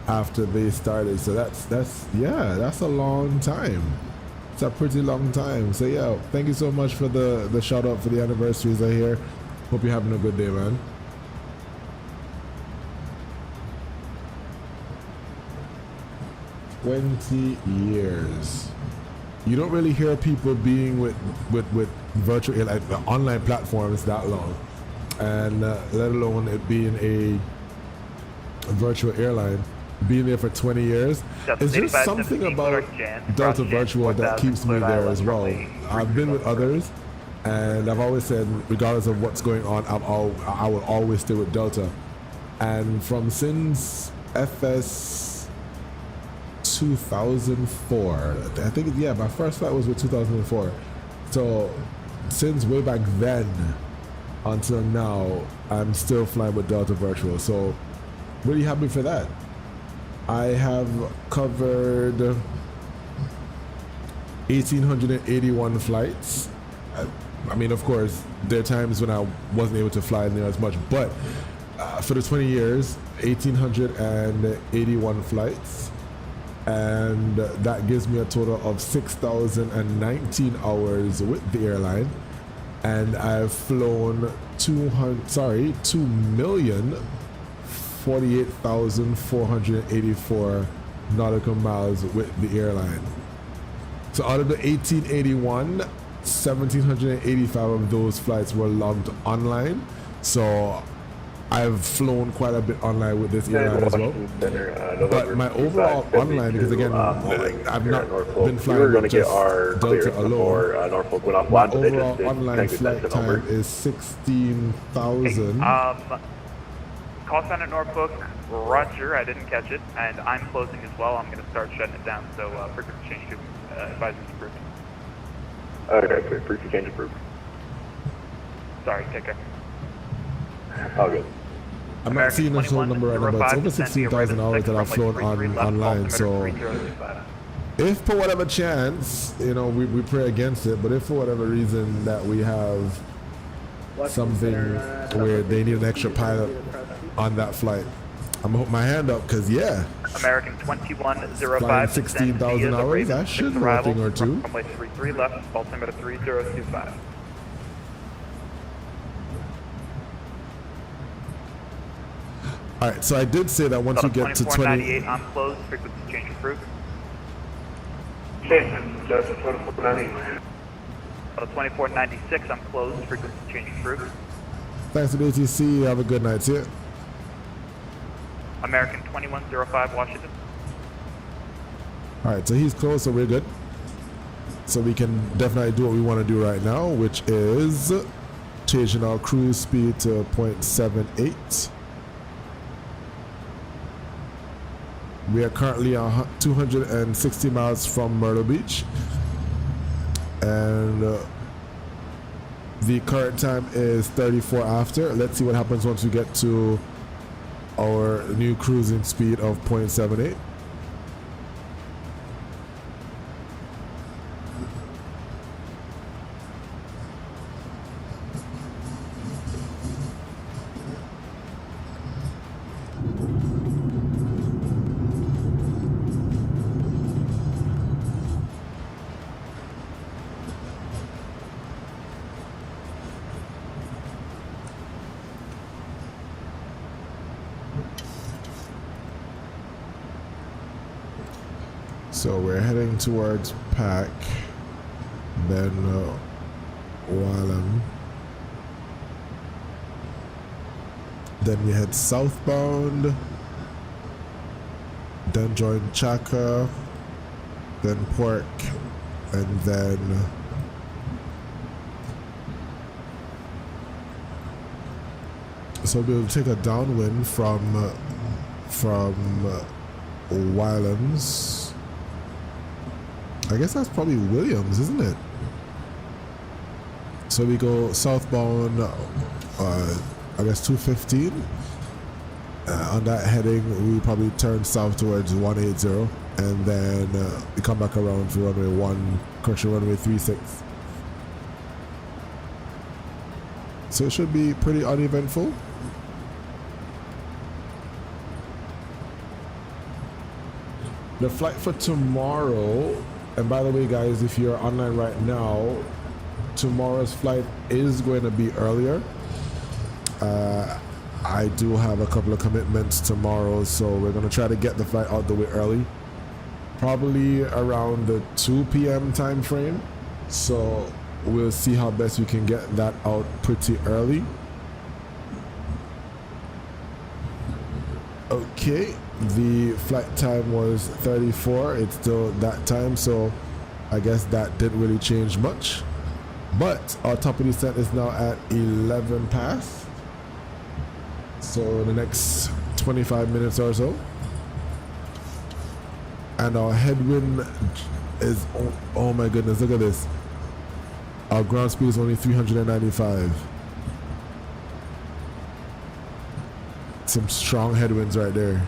after they started. So that's a long time. It's a pretty long time. So yeah, thank you so much for the shout out for the anniversaries I hear. Hope you're having a good day, man. "20 years. You don't really hear people being with virtual, like the online platforms that long, and let alone it being a virtual airline. Being there for 20 years, it's just something about Delta Virtual that keeps me there as well. I've been with others, and I've always said, regardless of what's going on, I will always stay with Delta. And since FS 2004, I think, yeah, my first flight was with 2004. So since way back then until now, I'm still flying with Delta Virtual. So really happy for that. I have covered 1,881 flights. I mean, of course, there are times when I wasn't able to fly near as much, but for the 20 years, 1,881 flights. And that gives me a total of 6,019 hours with the airline. And I've flown 2,048,484 nautical miles with the airline. So out of the 1,881, 1,785 of those flights were logged online. So I've flown quite a bit online with this airline as well. But my overall online, because again, I've not been flying with just Delta alone. My overall online flight time is 16,000. Call sign at Norfolk, roger, I didn't catch it, and I'm closing as well. I'm going to start shutting it down, so frequency change to advisory approved. Okay, frequency change approved. Sorry, take care. All good. I'm not seeing the total number right now, but it's over 16,000 hours that I've flown online, so if for whatever chance, you know, we pray against it, but if for whatever reason that we have something where they need an extra pilot on that flight, I'm gonna put my hand up, because yeah, American 2105, flying 16,000 hours, I should know a thing or two. Runway 33 left, altimeter 3025. All right, so I did say that once we get to 2498, I'm closed, frequency change approved. Okay, just 2498. 2496, I'm closed, frequency change approved. thanks to the ATC, have a good night, see ya. American 2105, Washington. All right, so he's close, so we're good. So we can definitely do what we want to do right now, which is changing our cruise speed to 0.78. We are currently 260 miles from Myrtle Beach, and the current time is 34 after. Let's see what happens once we get to our new cruising speed of 0.78. So we're heading towards Pack, then Wallam, then we head southbound, then join Chaka, then Pork, and then so we'll take a downwind from Wallams. I guess that's probably Williams, isn't it? So we go southbound, I guess 215. On that heading, we probably turn south towards 180, and then we come back around for runway 1, correction, runway 36. So it should be pretty uneventful. The flight for tomorrow, and by the way guys, if you're online right now, tomorrow's flight is going to be earlier. I do have a couple of commitments tomorrow, so we're going to try to get the flight out the way early, probably around the 2 p.m. time frame. So we'll see how best we can get that out pretty early. Okay, the flight time was 34. It's still that time, so I guess that didn't really change much. But our top of descent is now at 11 past. So the next 25 minutes or so. And our headwind is, oh my goodness, look at this. Our ground speed is only 395. Some strong headwinds right there.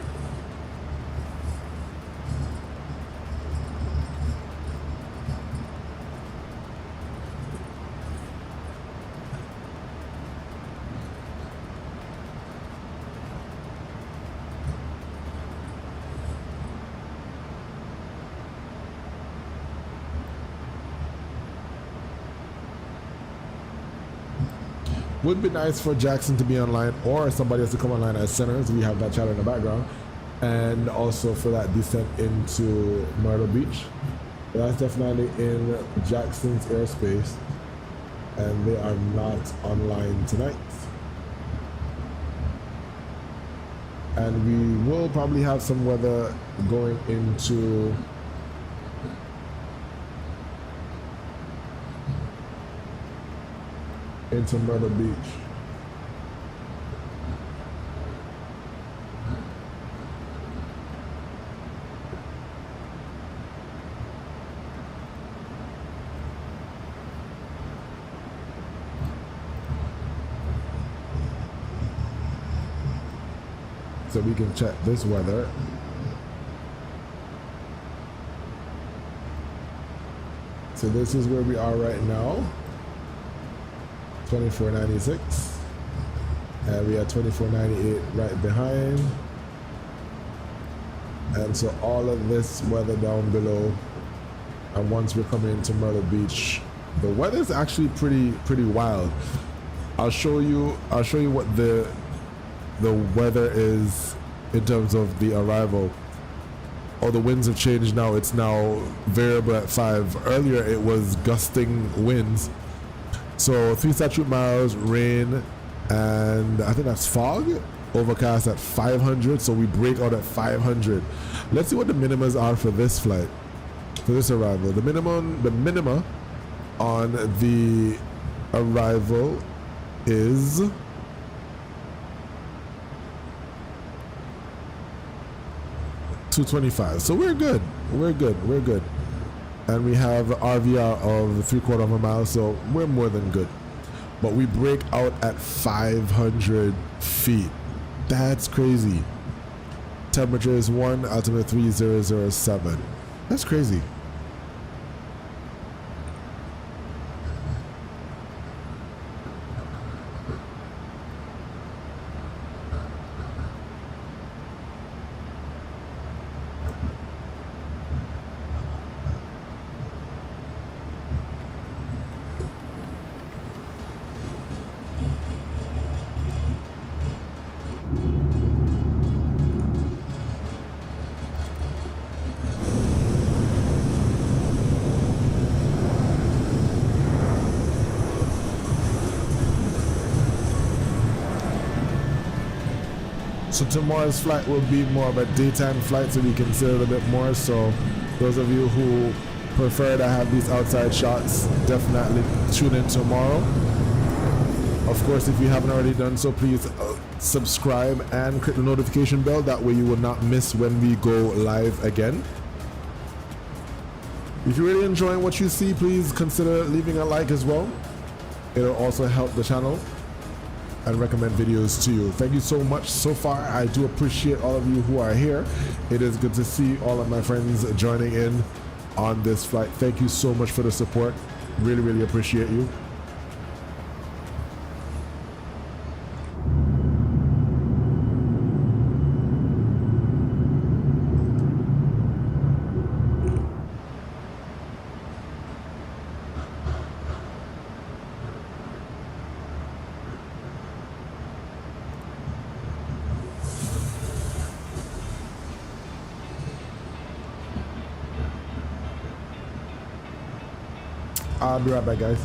Would be nice for Jackson to be online or somebody else to come online as centers. We have that chatter in the background. And also for that descent into Myrtle Beach. But that's definitely in Jackson's airspace. And they are not online tonight. And we will probably have some weather going into Myrtle Beach. So we can check this weather. So this is where we are right now. 2496. And we are 2498 right behind. And so all of this weather down below. And once we're coming into Myrtle Beach, the weather is actually pretty wild. I'll show you what the weather is in terms of the arrival. Oh, the winds have changed now. It's now variable at 5. Earlier it was gusting winds. So 3 statute miles, rain, and I think that's fog. Overcast at 500, so we break out at 500. Let's see what the minimas are for this flight, for this arrival. The minima on the arrival is 225. So we're good. And we have RVR of 3/4 of a mile, so we're more than good. But we break out at 500 feet. That's crazy. Temperature is 1, altimeter 3007. That's crazy. So tomorrow's flight will be more of a daytime flight, so we can see a little bit more. So those of you who prefer to have these outside shots, definitely tune in tomorrow. Of course, if you haven't already done so, please subscribe and click the notification bell. That way you will not miss when we go live again. If you're really enjoying what you see, please consider leaving a like as well. It'll also help the channel and recommend videos to you. Thank you so much so far. I do appreciate all of you who are here. It is good to see all of my friends joining in on this flight. Thank you so much for the support. Really appreciate you. I'll be right back, guys.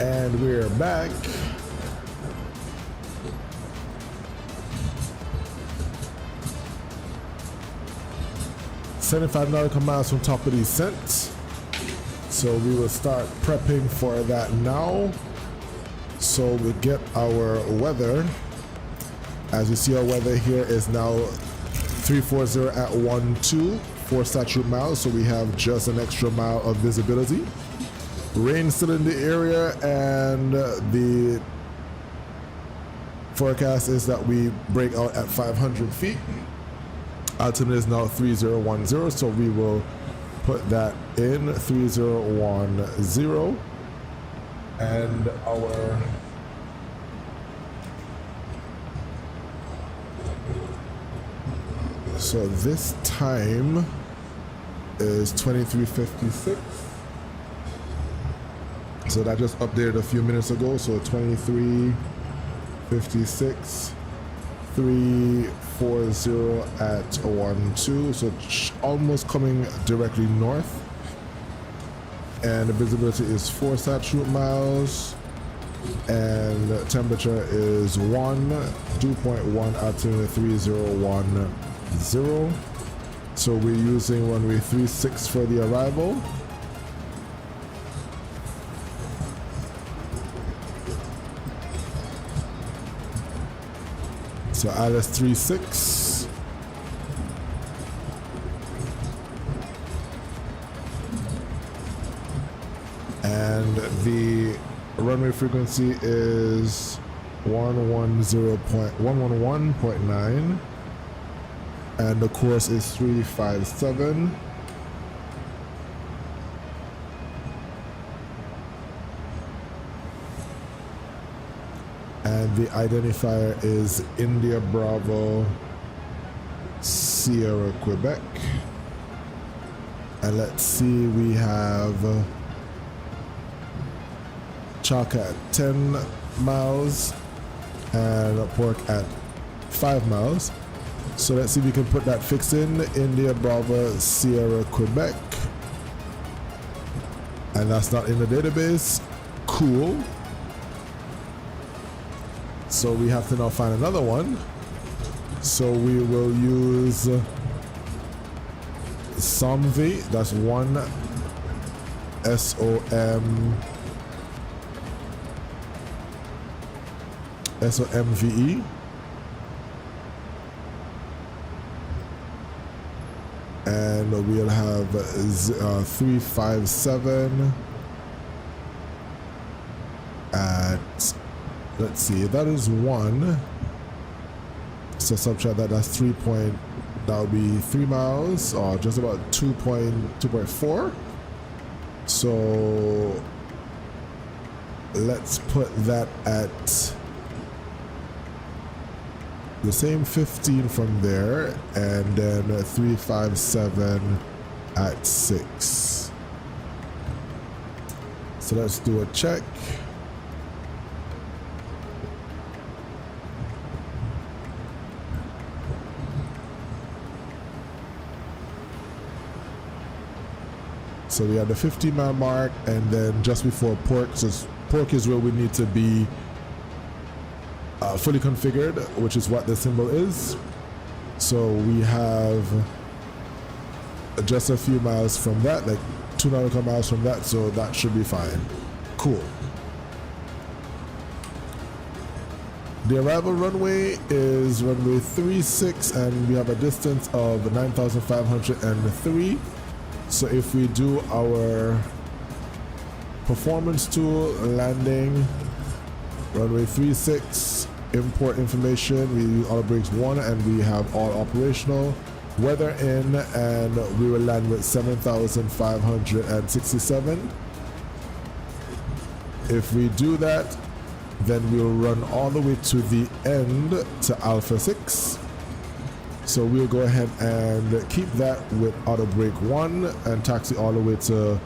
And we're back. $75 miles from top of descent. So we will start prepping for that now. So we get our weather. As you see, our weather here is now 340 at 12, 4 statute miles. So we have just an extra mile of visibility. Rain still in the area, and the forecast is that we break out at 500 feet. Altitude is now 3010, so we will put that in 3010, and our so this time is 23:56. So that just updated a few minutes ago. So 23:56, 340 at 12. So almost coming directly north. And the visibility is 4 statute miles. And the temperature is 2.1 altitude 3010. So we're using runway 36 for the arrival. So Alice 36. And the runway frequency is 111.9. And the course is 357. And the identifier is India Bravo Sierra Quebec. And let's see, we have Chaka at 10 miles and Pork at 5 miles. So let's see if we can put that fix in. India Bravo Sierra Quebec. And that's not in the database. Cool. So we have to now find another one. So we will use SOMV. That's 1 SOMVE. And we'll have 357 at, let's see, that is 1. So subtract that, that's 3 point, that would be 3 miles, or just about 2.4. So let's put that at the same 15 from there, and then 357 at 6. So let's do a check. So we have the 50-mile mark, and then just before Pork, so Pork is where we need to be fully configured, which is what the symbol is. So we have just a few miles from that, like 2 nautical miles from that, so that should be fine. Cool. The arrival runway is runway 36, and we have a distance of 9,503. So if we do our performance tool landing, runway 36, import information, we use auto brakes 1, and we have all operational. Weather in, and we will land with 7,567. If we do that, then we'll run all the way to the end to Alpha 6. So we'll go ahead and keep that with auto brake 1 and taxi all the way to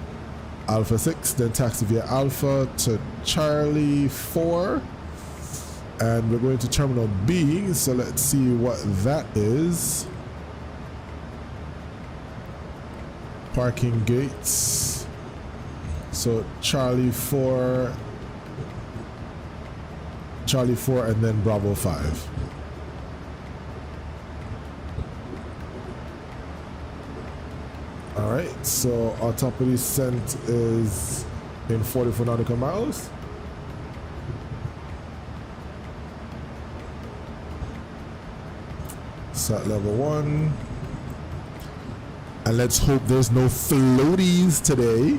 Alpha 6, then taxi via Alpha to Charlie 4, and we're going to Terminal B. So let's see what that is. Parking gates. So Charlie 4 Charlie 4, and then Bravo 5. All right, so our top of descent is in 44 nautical miles. Sat level 1. And let's hope there's no floaties today.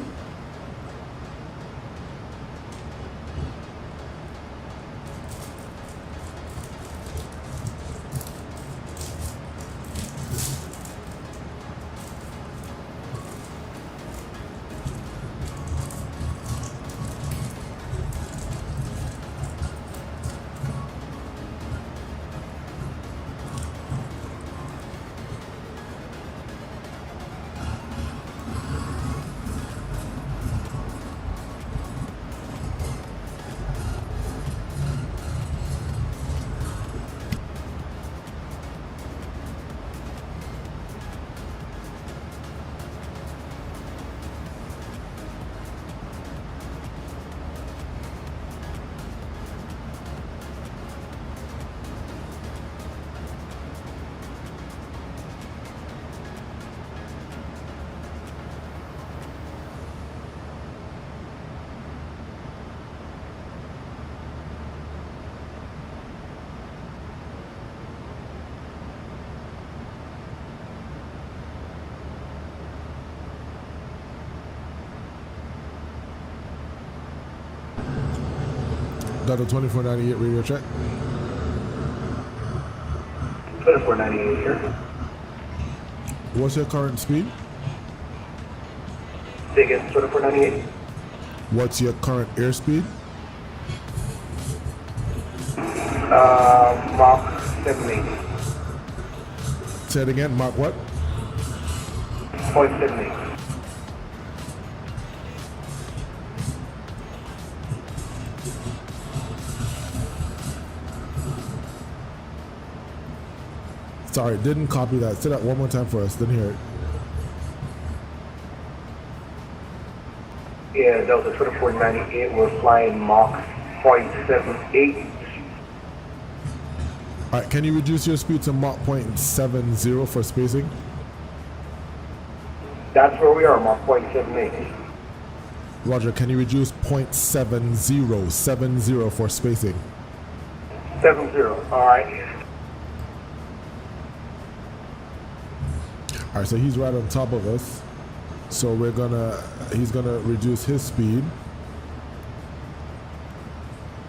Delta 2498 radio check. 2498 here. What's your current speed? Say again, 2498. What's your current airspeed? Mach 78. Say it again, Mach what? 0.78. Sorry, didn't copy that. Say that one more time for us. Didn't hear it. Yeah, Delta 2498, we're flying Mach 0.78. All right, can you reduce your speed to Mach 0.70 for spacing? That's where we are, Mach 0.78. Roger, can you reduce 0.70 for spacing? 70, all right. All right, so he's right on top of us. So he's gonna reduce his speed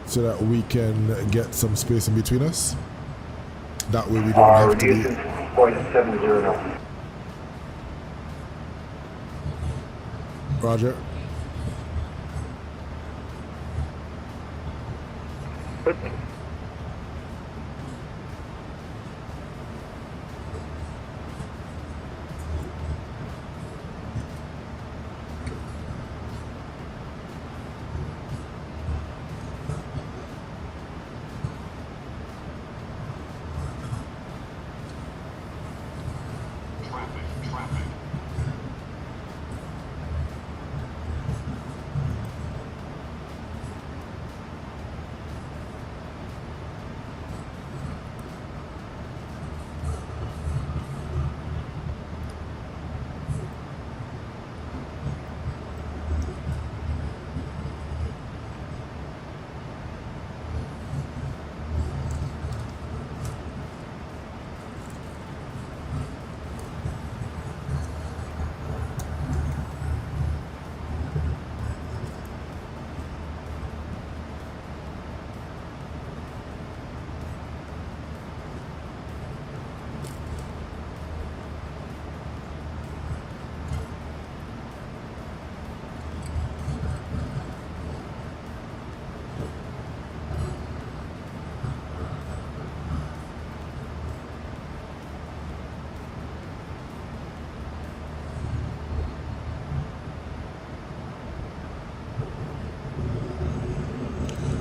so that we can get some space in between us. That way we don't have to be. 0.70 now. Roger.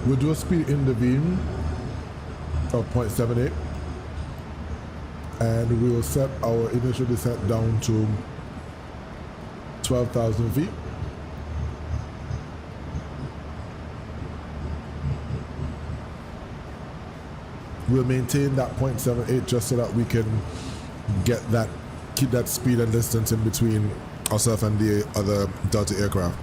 We'll do a speed in the beam of 0.78 and we will set our initial descent down to 12,000 feet. we'll maintain that 0.78 just so that we can keep that speed and distance in between ourselves and the other Delta aircraft.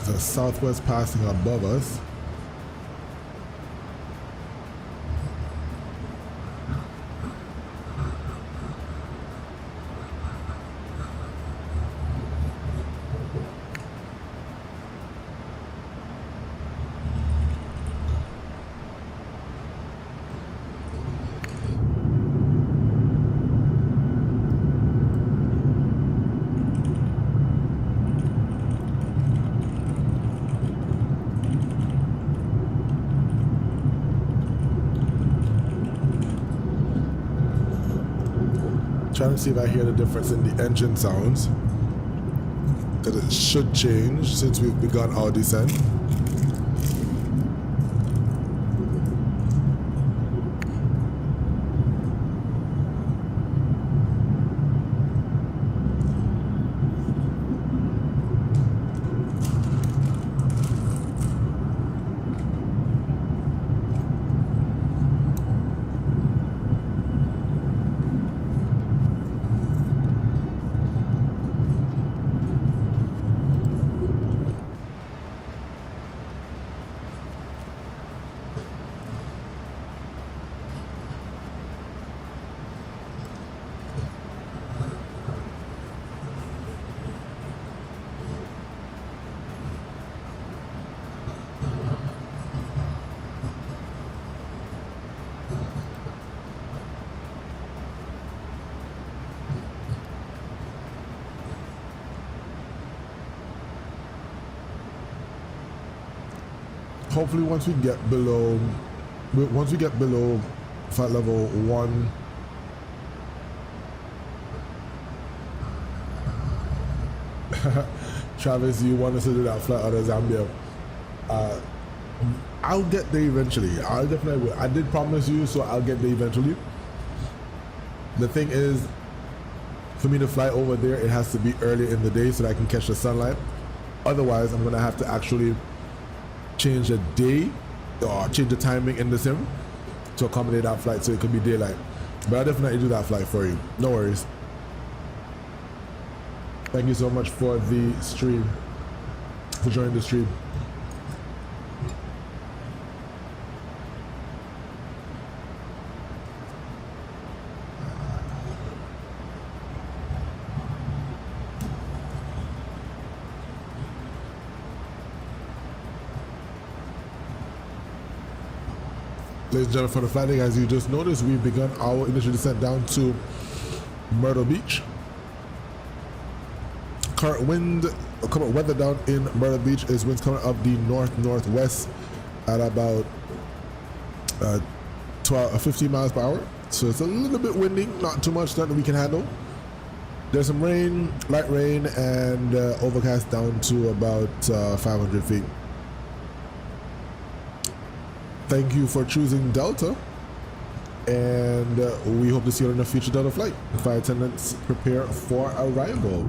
The Southwest passing above us. Trying to see if I hear the difference in the engine sounds, because it should change since we've begun our descent. Hopefully once we get below flight level 1, Travis, you want us to do that flight out of Zambia? I'll get there eventually. I definitely will. I did promise you, so I'll get there eventually. The thing is, for me to fly over there, it has to be early in the day so that I can catch the sunlight. Otherwise, I'm gonna have to actually change the day or change the timing in the sim to accommodate that flight so it could be daylight. But I'll definitely do that flight for you. No worries. Thank you so much for the stream, for joining the stream. Ladies and gentlemen, for the flight deck, as you just noticed, we've begun our initial descent down to Myrtle Beach. Current weather down in Myrtle Beach is winds coming up the northwest at about 15 miles per hour. So it's a little bit windy, not too much that we can handle. There's some rain, light rain, and overcast down to about 500 feet. Thank you for choosing Delta, and we hope to see you on a future Delta flight. Flight attendants, prepare for arrival.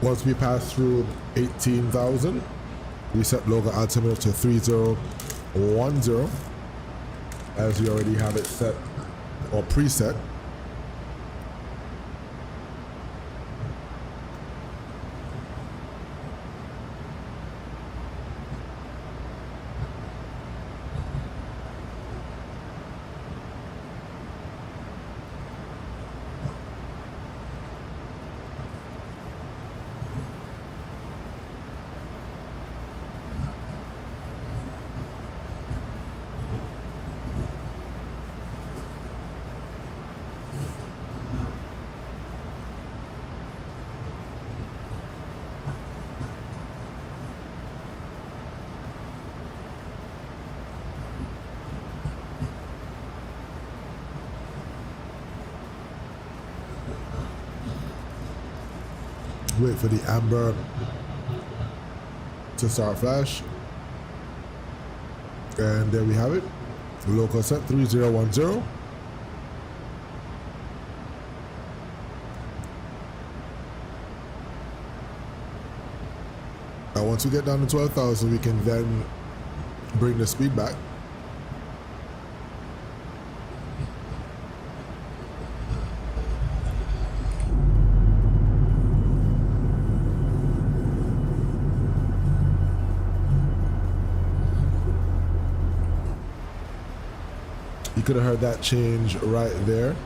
Once we pass through 18,000, we set local altimeter to 3010, as we already have it set or preset. Wait for the amber to start flash, and there we have it. Local set 3010. And once we get down to 12,000, we can then bring the speed back. You could have heard that change right there.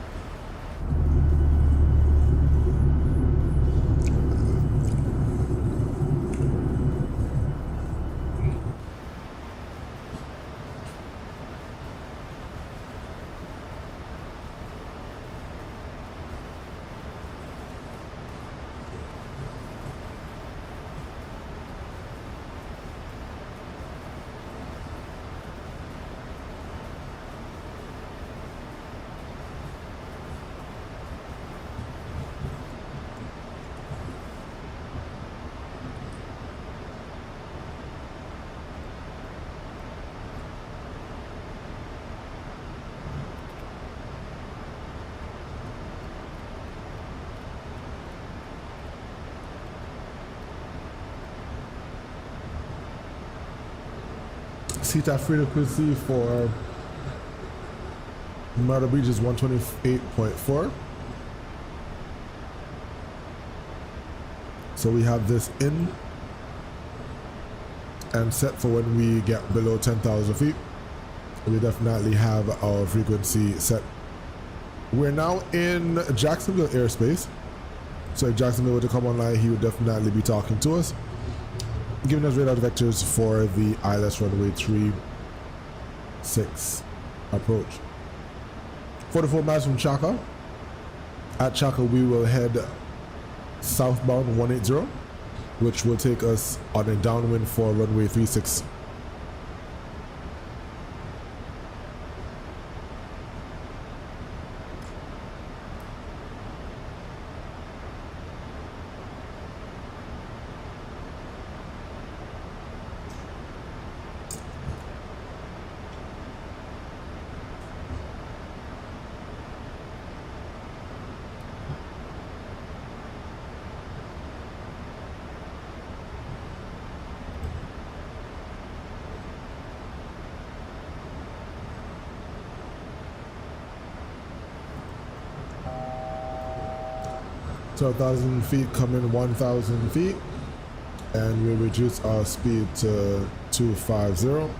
CTAF frequency for Murder Bridge is 128.4. So we have this in and set for when we get below 10,000 feet. We definitely have our frequency set. We're now in Jacksonville airspace. So if Jacksonville were to come online, he would definitely be talking to us, giving us radar vectors for the ILS runway 36 approach. 44 miles from Chaka. At Chaka, we will head southbound 180, which will take us on a downwind for runway 36. 12,000 feet, coming 1,000 feet, and we reduce our speed to 250.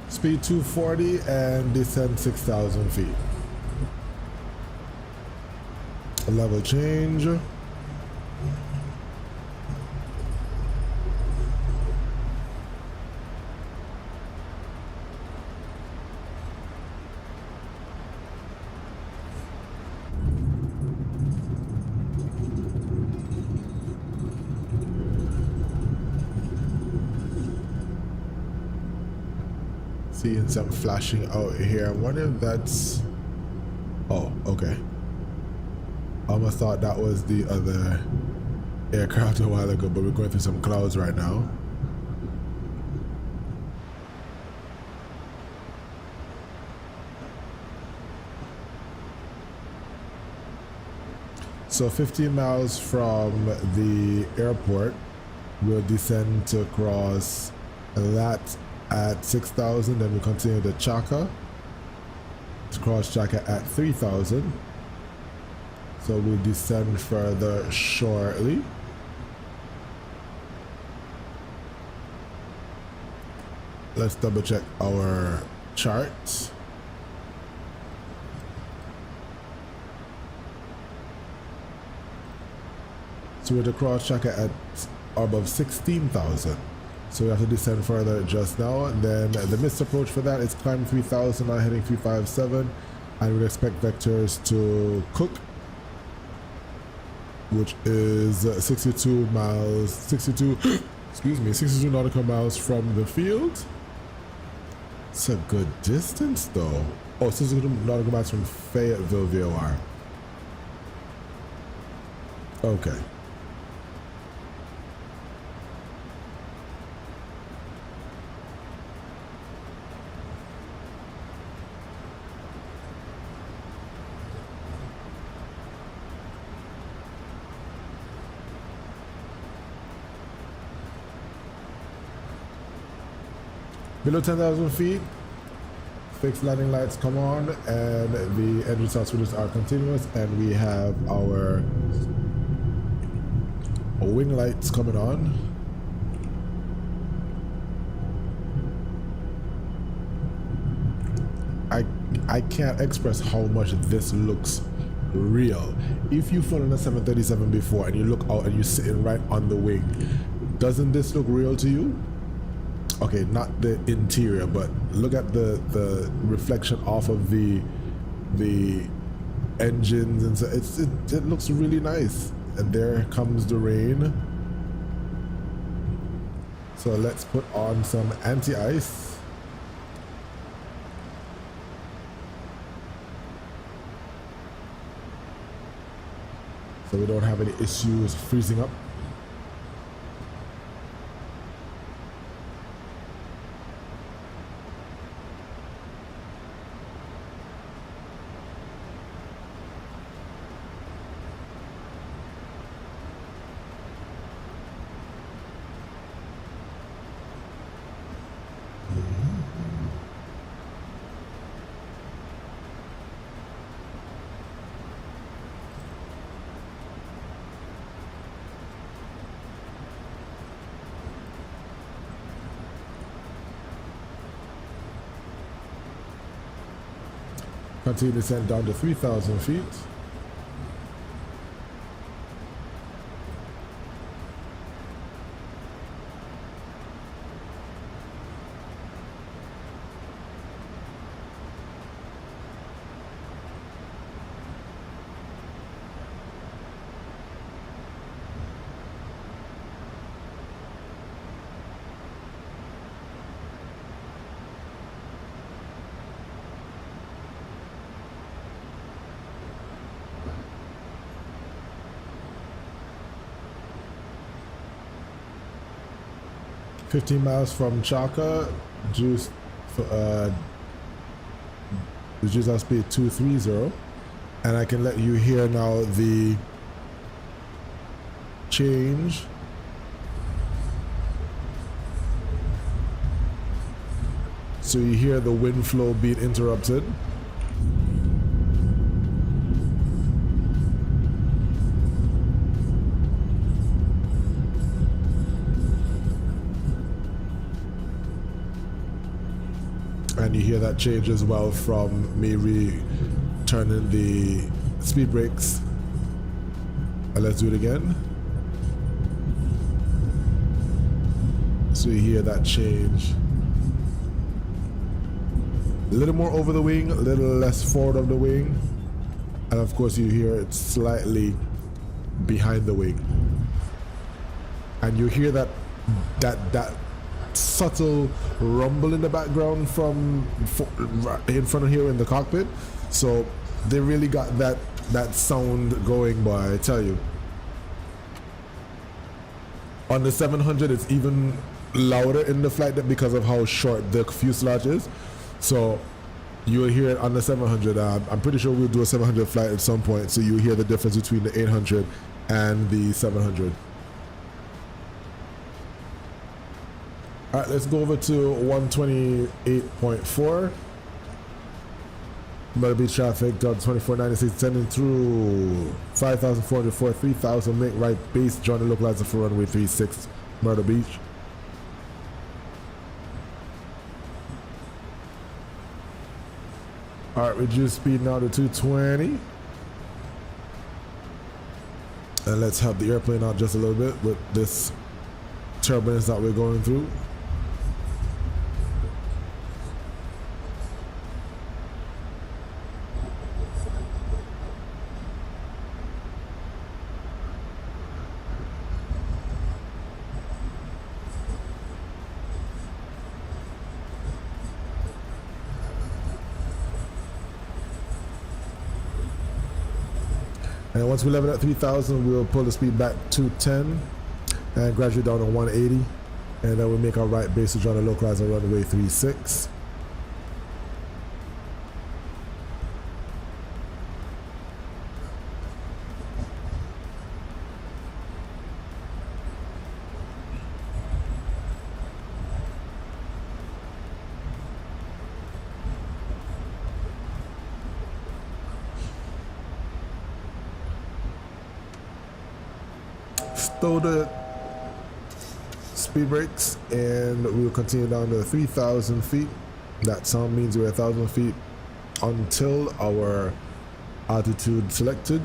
Speed 240 and descend 6,000 feet. Level change. Seeing some flashing out here. I wonder if that's... Oh, okay. I almost thought that was the other aircraft a while ago, but we're going through some clouds right now. So 15 miles from the airport, we'll descend to cross that at 6,000, then we continue to Chaka, to cross Chaka at 3,000. So we'll descend further shortly. Let's double check our charts. So we're to cross Chaka at above 16,000. So we have to descend further just now. And then the missed approach for that is climb 3,000, now heading 357. And we'd expect vectors to cook, which is 62 miles, 62, excuse me, 62 nautical miles from the field. It's a good distance though. Oh, 62 nautical miles from Fayetteville, VOR. Okay. Below 10,000 feet, fixed landing lights come on, and the engine start switches are continuous, and we have our wing lights coming on. I can't express how much this looks real. If you've flown on a 737 before and you look out and you're sitting right on the wing, doesn't this look real to you? Okay, not the interior, but look at the reflection off of the engines, and so it looks really nice. And there comes the rain. So let's put on some anti-ice. So we don't have any issues freezing up. Continue descent down to 3,000 feet. $15 miles from Chaka, juice our speed 230, and I can let you hear now the change. So you hear the wind flow being interrupted. And you hear that change as well from me turning the speed brakes. And let's do it again. So you hear that change. A little more over the wing, a little less forward of the wing. And of course you hear it slightly behind the wing. And you hear that subtle rumble in the background from in front of here in the cockpit. So they really got that sound going, boy, I tell you. On the 700 it's even louder in the flight deck because of how short the fuselage is. So you'll hear it on the 700. I'm pretty sure we'll do a 700 flight at some point, so you'll hear the difference between the 800 and the 700. All right, let's go over to 128.4. Myrtle Beach traffic, DAL2496, sending through 5,404, 3,000, make right base, join the localizer for runway 36, Myrtle Beach. All right, reduce speed now to 220. And let's help the airplane out just a little bit with this turbulence that we're going through. And once we level at 3,000, we'll pull the speed back to 10 and graduate down to 180. And then we'll make our right base to join the localizer runway 36. Stow the speed brakes and we'll continue down to 3,000 feet. That sound means we're 1,000 feet until our altitude selected.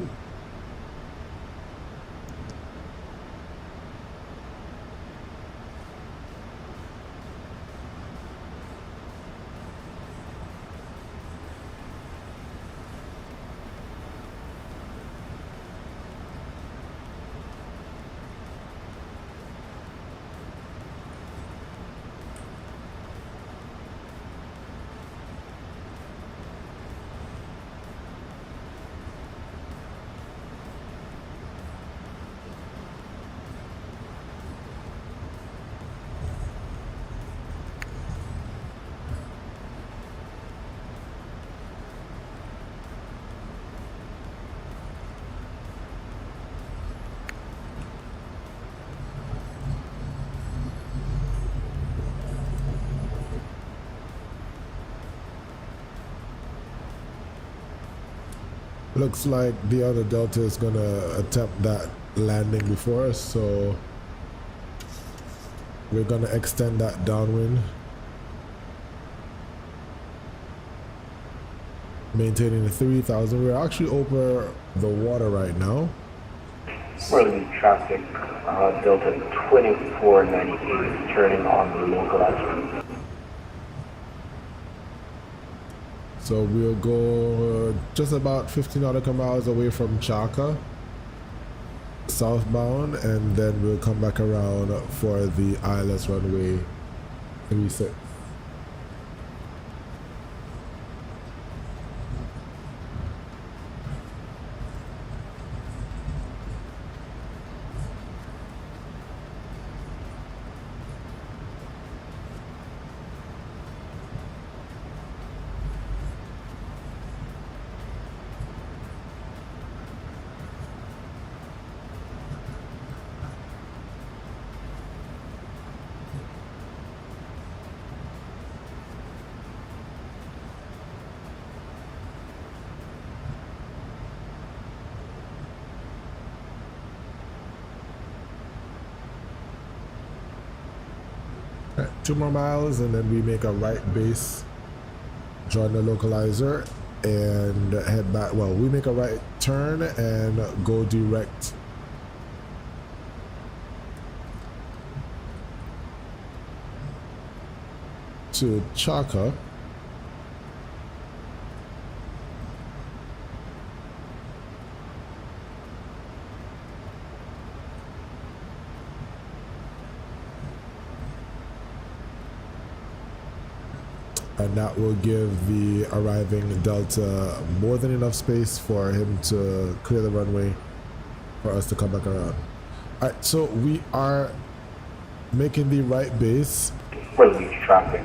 Looks like the other Delta is gonna attempt that landing before us, so we're gonna extend that downwind. maintaining the 3000. We're actually over the water right now. Early traffic, Delta 2498 turning on the localizer. So we'll go just about 50 nautical miles away from Chaka, southbound, and then we'll come back around for the ILS runway 36. Right, 2 more miles and then we make a right base, join the localizer and head back. Well, we make a right turn and go direct to Chaka. And that will give the arriving Delta more than enough space for him to clear the runway for us to come back around. All right, so we are making the right base. Early traffic,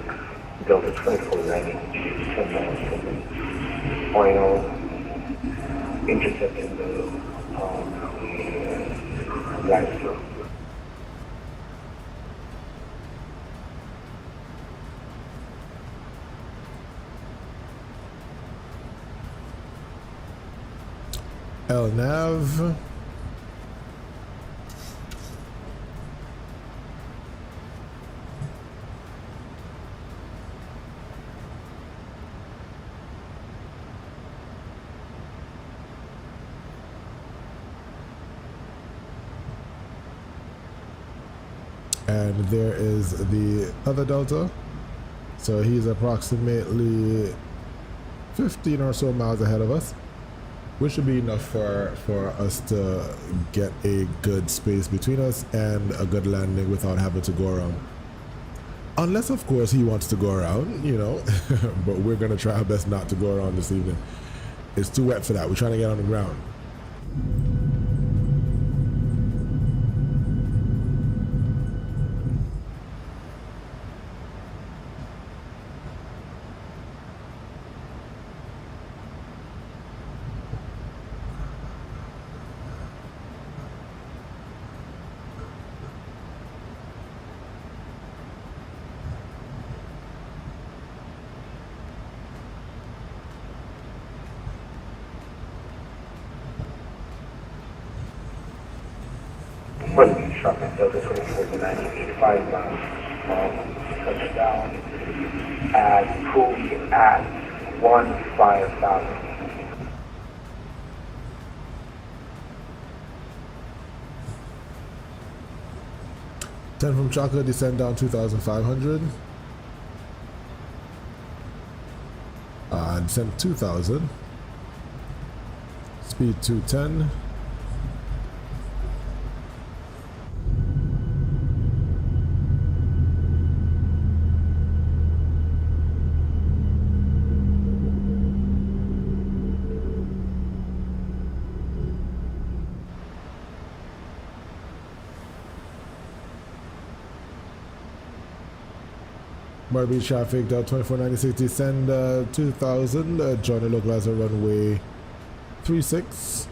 Delta 2498, 10 miles from the final, intercepting the live flow. LNAV. And there is the other Delta. So he's approximately 15 or so miles ahead of us, which should be enough for us to get a good space between us and a good landing without having to go around. Unless, of course, he wants to go around, you know, but we're going to try our best not to go around this evening. It's too wet for that. We're trying to get on the ground. Early traffic, Delta 2498, 5 miles from touchdown at Pooley at 15,000. Ten from Chaka, descend down 2,500. Descend 2,000. Speed 210. Barbie traffic, DAL2496, descend 2000, join the localizer runway 36.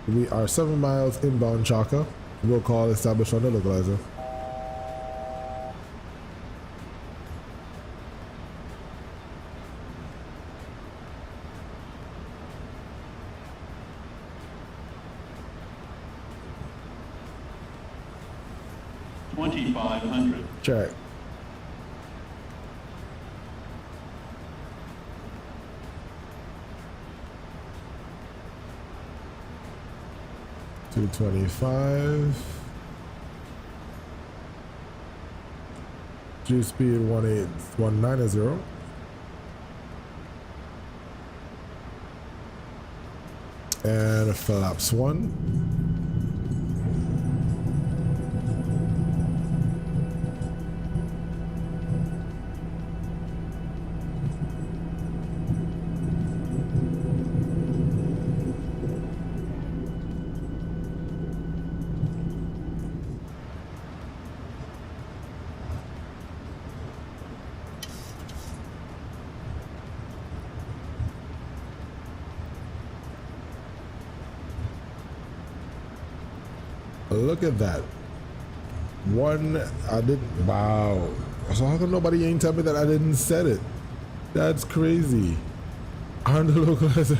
We are 7 miles inbound Chaka. We'll call established on the localizer. Check. 225. G speed 18190. And flaps 1. Look at that. One, I didn't, wow. So how come nobody ain't tell me that I didn't set it? That's crazy. On the localizer.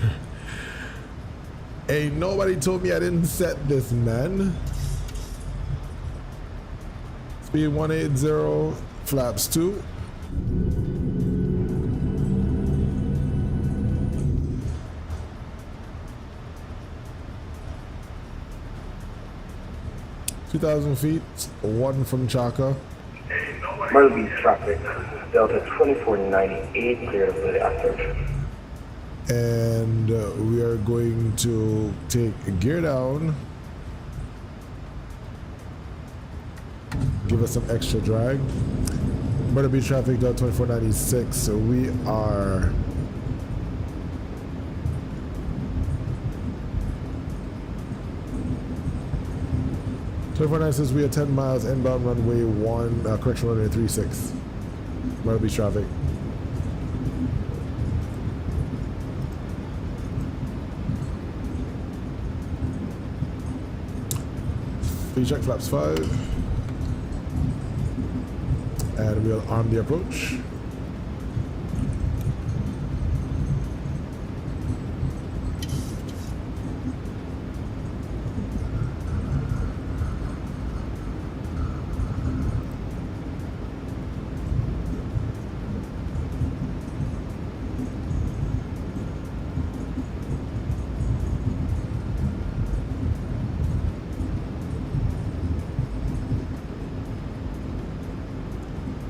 Ain't nobody told me I didn't set this, man. Speed 180, flaps 2. $2,000 feet, 1 from Chaka. Myrtle Beach traffic, Delta 2498, clear of the after. And we are going to take a gear down. Give us some extra drag. Myrtle Beach traffic, Delta 2496. So we are says we are 10 miles inbound runway 1, correction runway 36. Myrtle Beach traffic. Speed check flaps 5. And we'll arm the approach.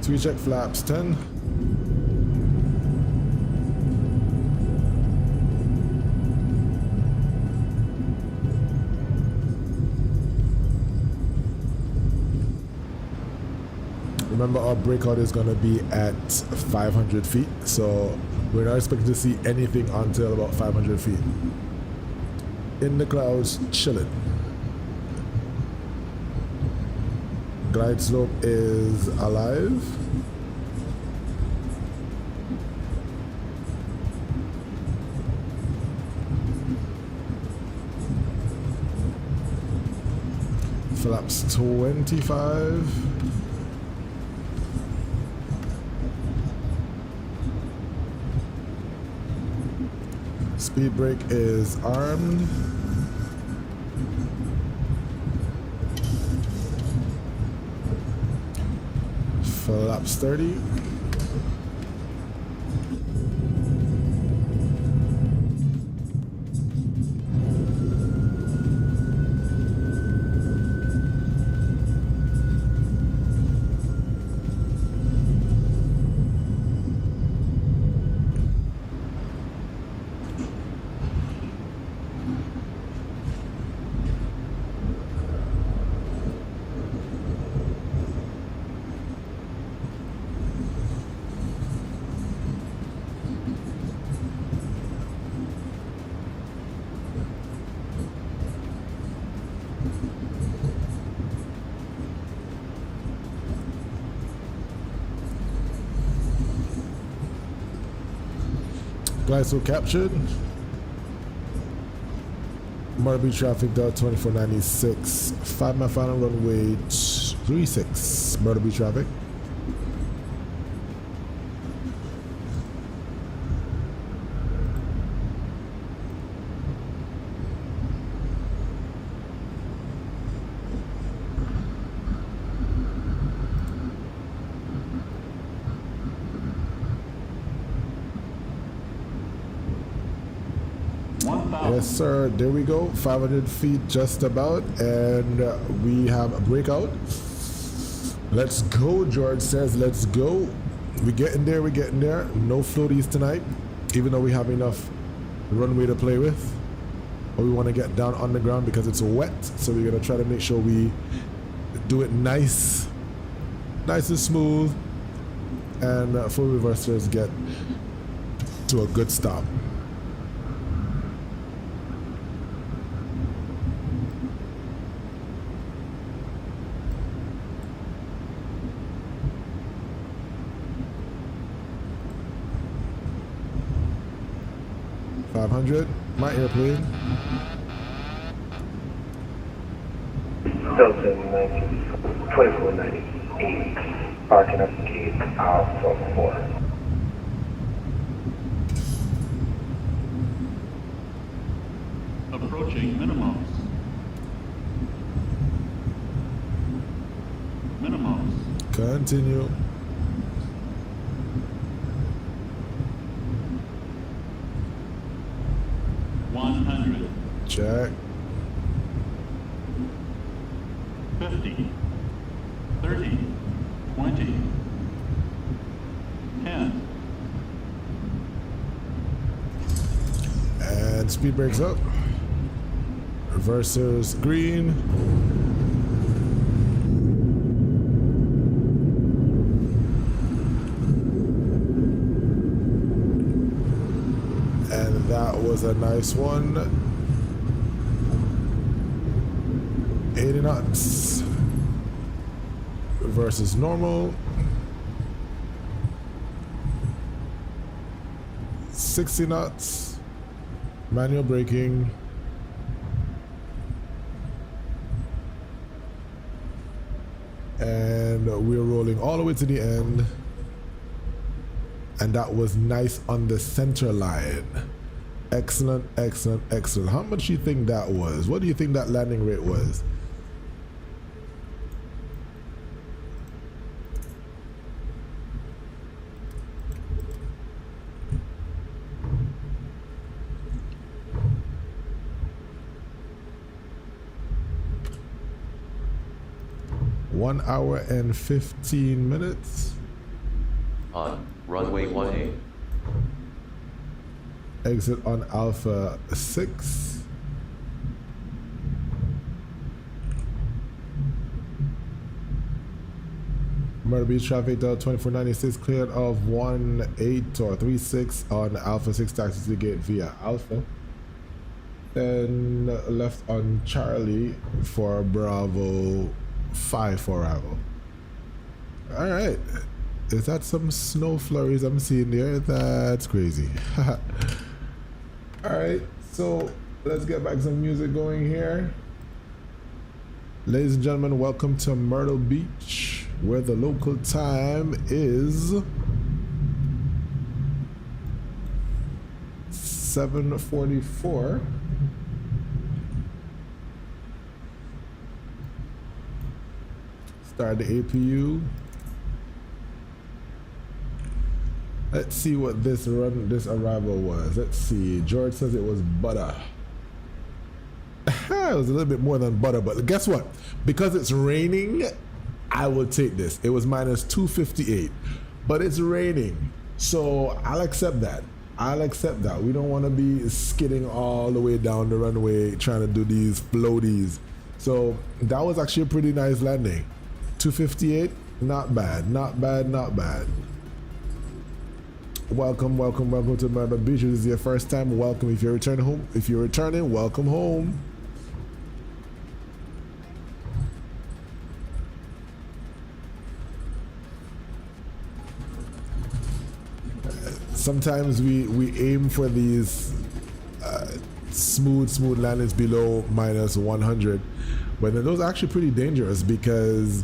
We check flaps 10. Remember, our breakout is going to be at 500 feet, so we're not expecting to see anything until about 500 feet. In the clouds, chilling. Glide slope is alive. Flaps 25. Speed brake is armed. Flaps 30. Glide slope captured. Myrtle Beach traffic, Delta 2496. 5 mile final runway 36. Myrtle Beach traffic. Yes, sir. There we go. 500 feet just about. And we have a breakout. Let's go, George says. Let's go. We're getting there. We're getting there. No floaties tonight, even though we have enough runway to play with. But we want to get down on the ground because it's wet. So we're going to try to make sure we do it nice and smooth. And full reversers get to a good stop. $500, my airplane. Delta 2498, parking up gate Alpha 4. Approaching minimums. Minimums. Continue. Check. 50, 30, 20, 10. And speed brakes up. Reversers green. And that was a nice one. 80 knots versus normal. 60 knots. Manual braking. And we're rolling all the way to the end. And that was nice on the center line. Excellent, excellent, excellent. How much do you think that was? What do you think that landing rate was? One hour and 15 minutes. On runway 18. Exit on Alpha 6. Myrtle Beach traffic DAL2496 cleared of 18 or 36 on Alpha 6 taxi to gate via Alpha. Then left on Charlie for Bravo 5 for arrival. All right. Is that some snow flurries I'm seeing there? That's crazy. All right, so let's get back some music going here. Ladies and gentlemen, welcome to Myrtle Beach, where the local time is 7:44. Start the APU. Let's see what this arrival was. Let's see. George says it was butter. It was a little bit more than butter, but guess what? Because it's raining, I will take this. It was minus 258, but it's raining, so I'll accept that. I'll accept that. We don't want to be skidding all the way down the runway trying to do these floaties. So that was actually a pretty nice landing. 258, not bad, not bad, not bad. Welcome, welcome, welcome to Myrtle Beach. If this is your first time, welcome. If you're returning home, welcome home. Sometimes we aim for these smooth landings below minus 100, but then those are actually pretty dangerous because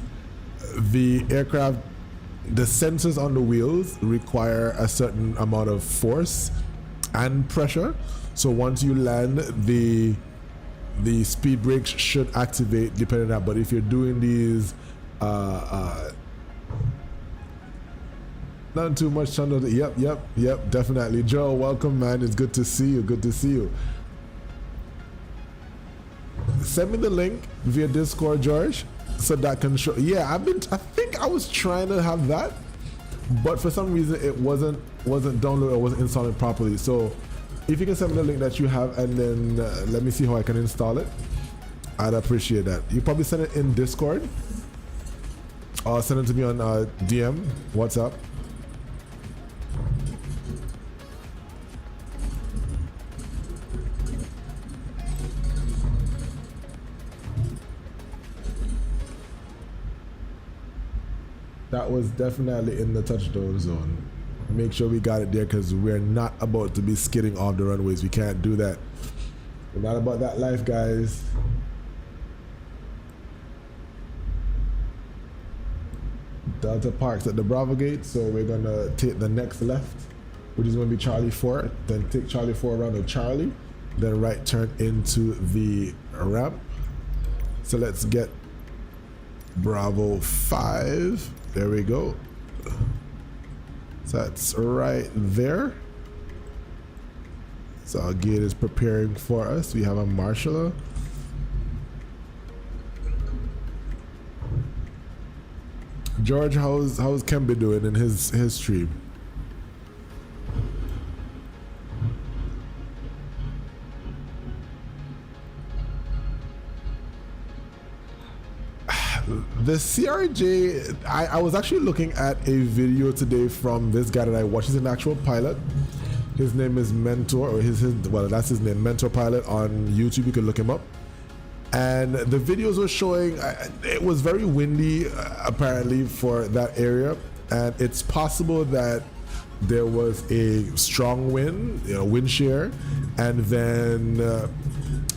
the aircraft, the sensors on the wheels require a certain amount of force and pressure. So once you land, the speed brakes should activate depending on that. But if you're doing these not too much thunder. Yep, definitely. Joe, welcome, man. It's good to see you. Good to see you. send me the link via Discord, George, so that can show. Yeah, I think I was trying to have that, but for some reason it wasn't downloaded or wasn't installing properly. So if you can send me the link that you have, and then let me see how I can install it, I'd appreciate that. You probably send it in Discord, or send it to me on DM, WhatsApp. That was definitely in the touchdown zone. Make sure we got it there, because we're not about to be skidding off the runways. We can't do that. We're not about that life, guys. Delta parks at the Bravo gate, so we're gonna take the next left, which is gonna be Charlie 4, then take Charlie 4 around to Charlie, then right turn into the ramp. So let's get Bravo 5. There we go. So that's right there. So our gate is preparing for us. We have a marshaller. George, how's Kembe doing in his stream? The CRJ, I was actually looking at a video today from this guy that I watched. He's an actual pilot. His name is Mentor, or well, that's his name, Mentor Pilot on YouTube. You can look him up. And the videos were showing, it was very windy apparently for that area, and it's possible that there was a strong wind, wind shear, and then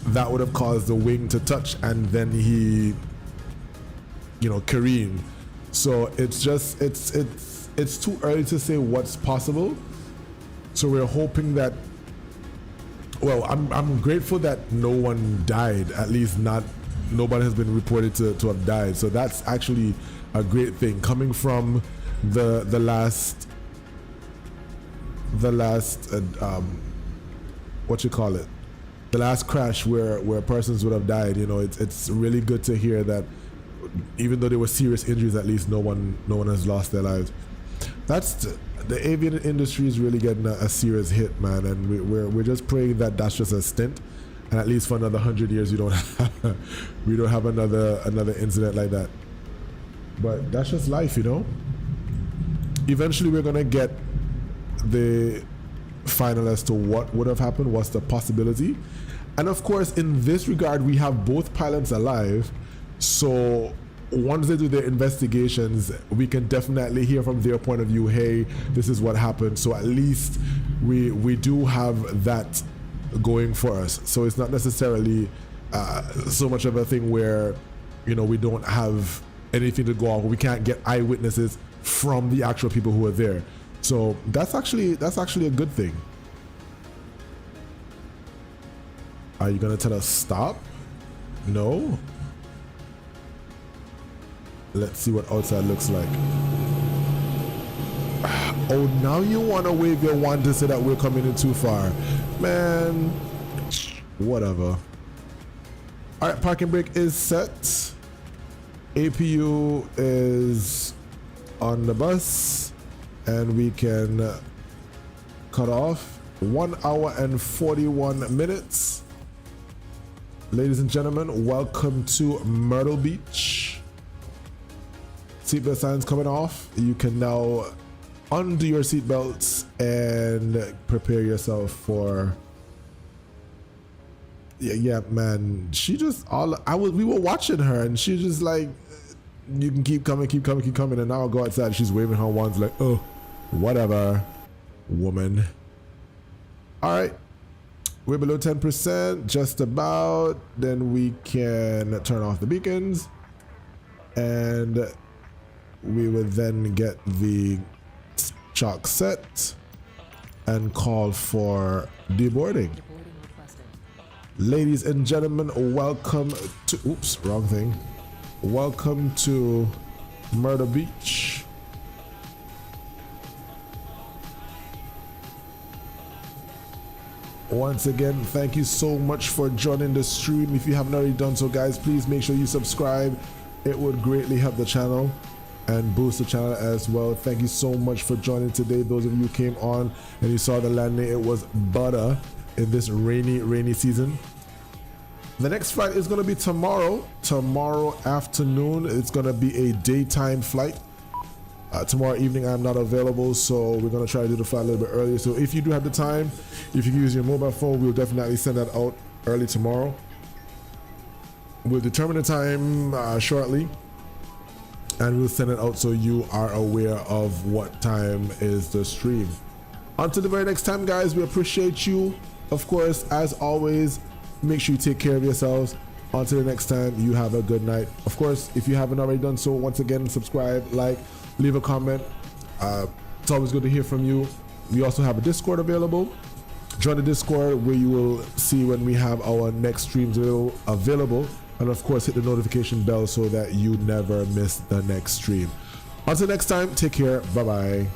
that would have caused the wing to touch, and then he careen. So it's just it's too early to say what's possible. So we're hoping that, well, I'm grateful that no one died, at least nobody has been reported to have died. So that's actually a great thing coming from the last what you call it, the last crash where persons would have died. It's really good to hear that even though there were serious injuries, at least no one has lost their lives. The aviation industry is really getting a serious hit, man, and we're just praying that that's just a stint, and at least for another 100 years we don't have another incident like that. But that's just life, Eventually we're gonna get the final as to what would have happened, what's the possibility, and of course in this regard we have both pilots alive. So once they do their investigations, we can definitely hear from their point of view, hey, this is what happened. So at least we do have that going for us. So it's not necessarily so much of a thing where we don't have anything to go off. We can't get eyewitnesses from the actual people who are there. So that's actually a good thing. Are you gonna tell us stop? No. Let's see what outside looks like. Oh, now you want to wave your wand to say that we're coming in too far. Man, whatever. All right, parking brake is set. APU is on the bus, and we can cut off. 1 hour and 41 minutes. Ladies and gentlemen, welcome to Myrtle Beach. Seatbelt signs coming off. You can now undo your seatbelts and prepare yourself for. Yeah, man. She just we were watching her, and she just like, you can keep coming, and now I'll go outside. She's waving her wands like, oh, whatever, woman. All right, we're below 10%, just about. Then we can turn off the beacons, and we will then get the chalk set and call for deboarding. Ladies and gentlemen, welcome to, oops, wrong thing. Welcome to Myrtle Beach. Once again, thank you so much for joining the stream. If you haven't already done so, guys, please make sure you subscribe. It would greatly help the channel and boost the channel as well. Thank you so much for joining today. Those of you who came on and you saw the landing, it was butter in this rainy season. The next flight is going to be tomorrow afternoon. It's going to be a daytime flight. Tomorrow evening I'm not available, so we're going to try to do the flight a little bit earlier. So if you do have the time, if you can use your mobile phone, we'll definitely send that out early tomorrow. We'll determine the time shortly, and we'll send it out so you are aware of what time is the stream. Until the very next time, guys, we appreciate you. Of course, as always, make sure you take care of yourselves. Until the next time, you have a good night. Of course, if you haven't already done so, once again, subscribe, like, leave a comment. It's always good to hear from you. We also have a Discord available. Join the Discord where you will see when we have our next streams available. And of course, hit the notification bell so that you never miss the next stream. Until next time, take care. Bye-bye.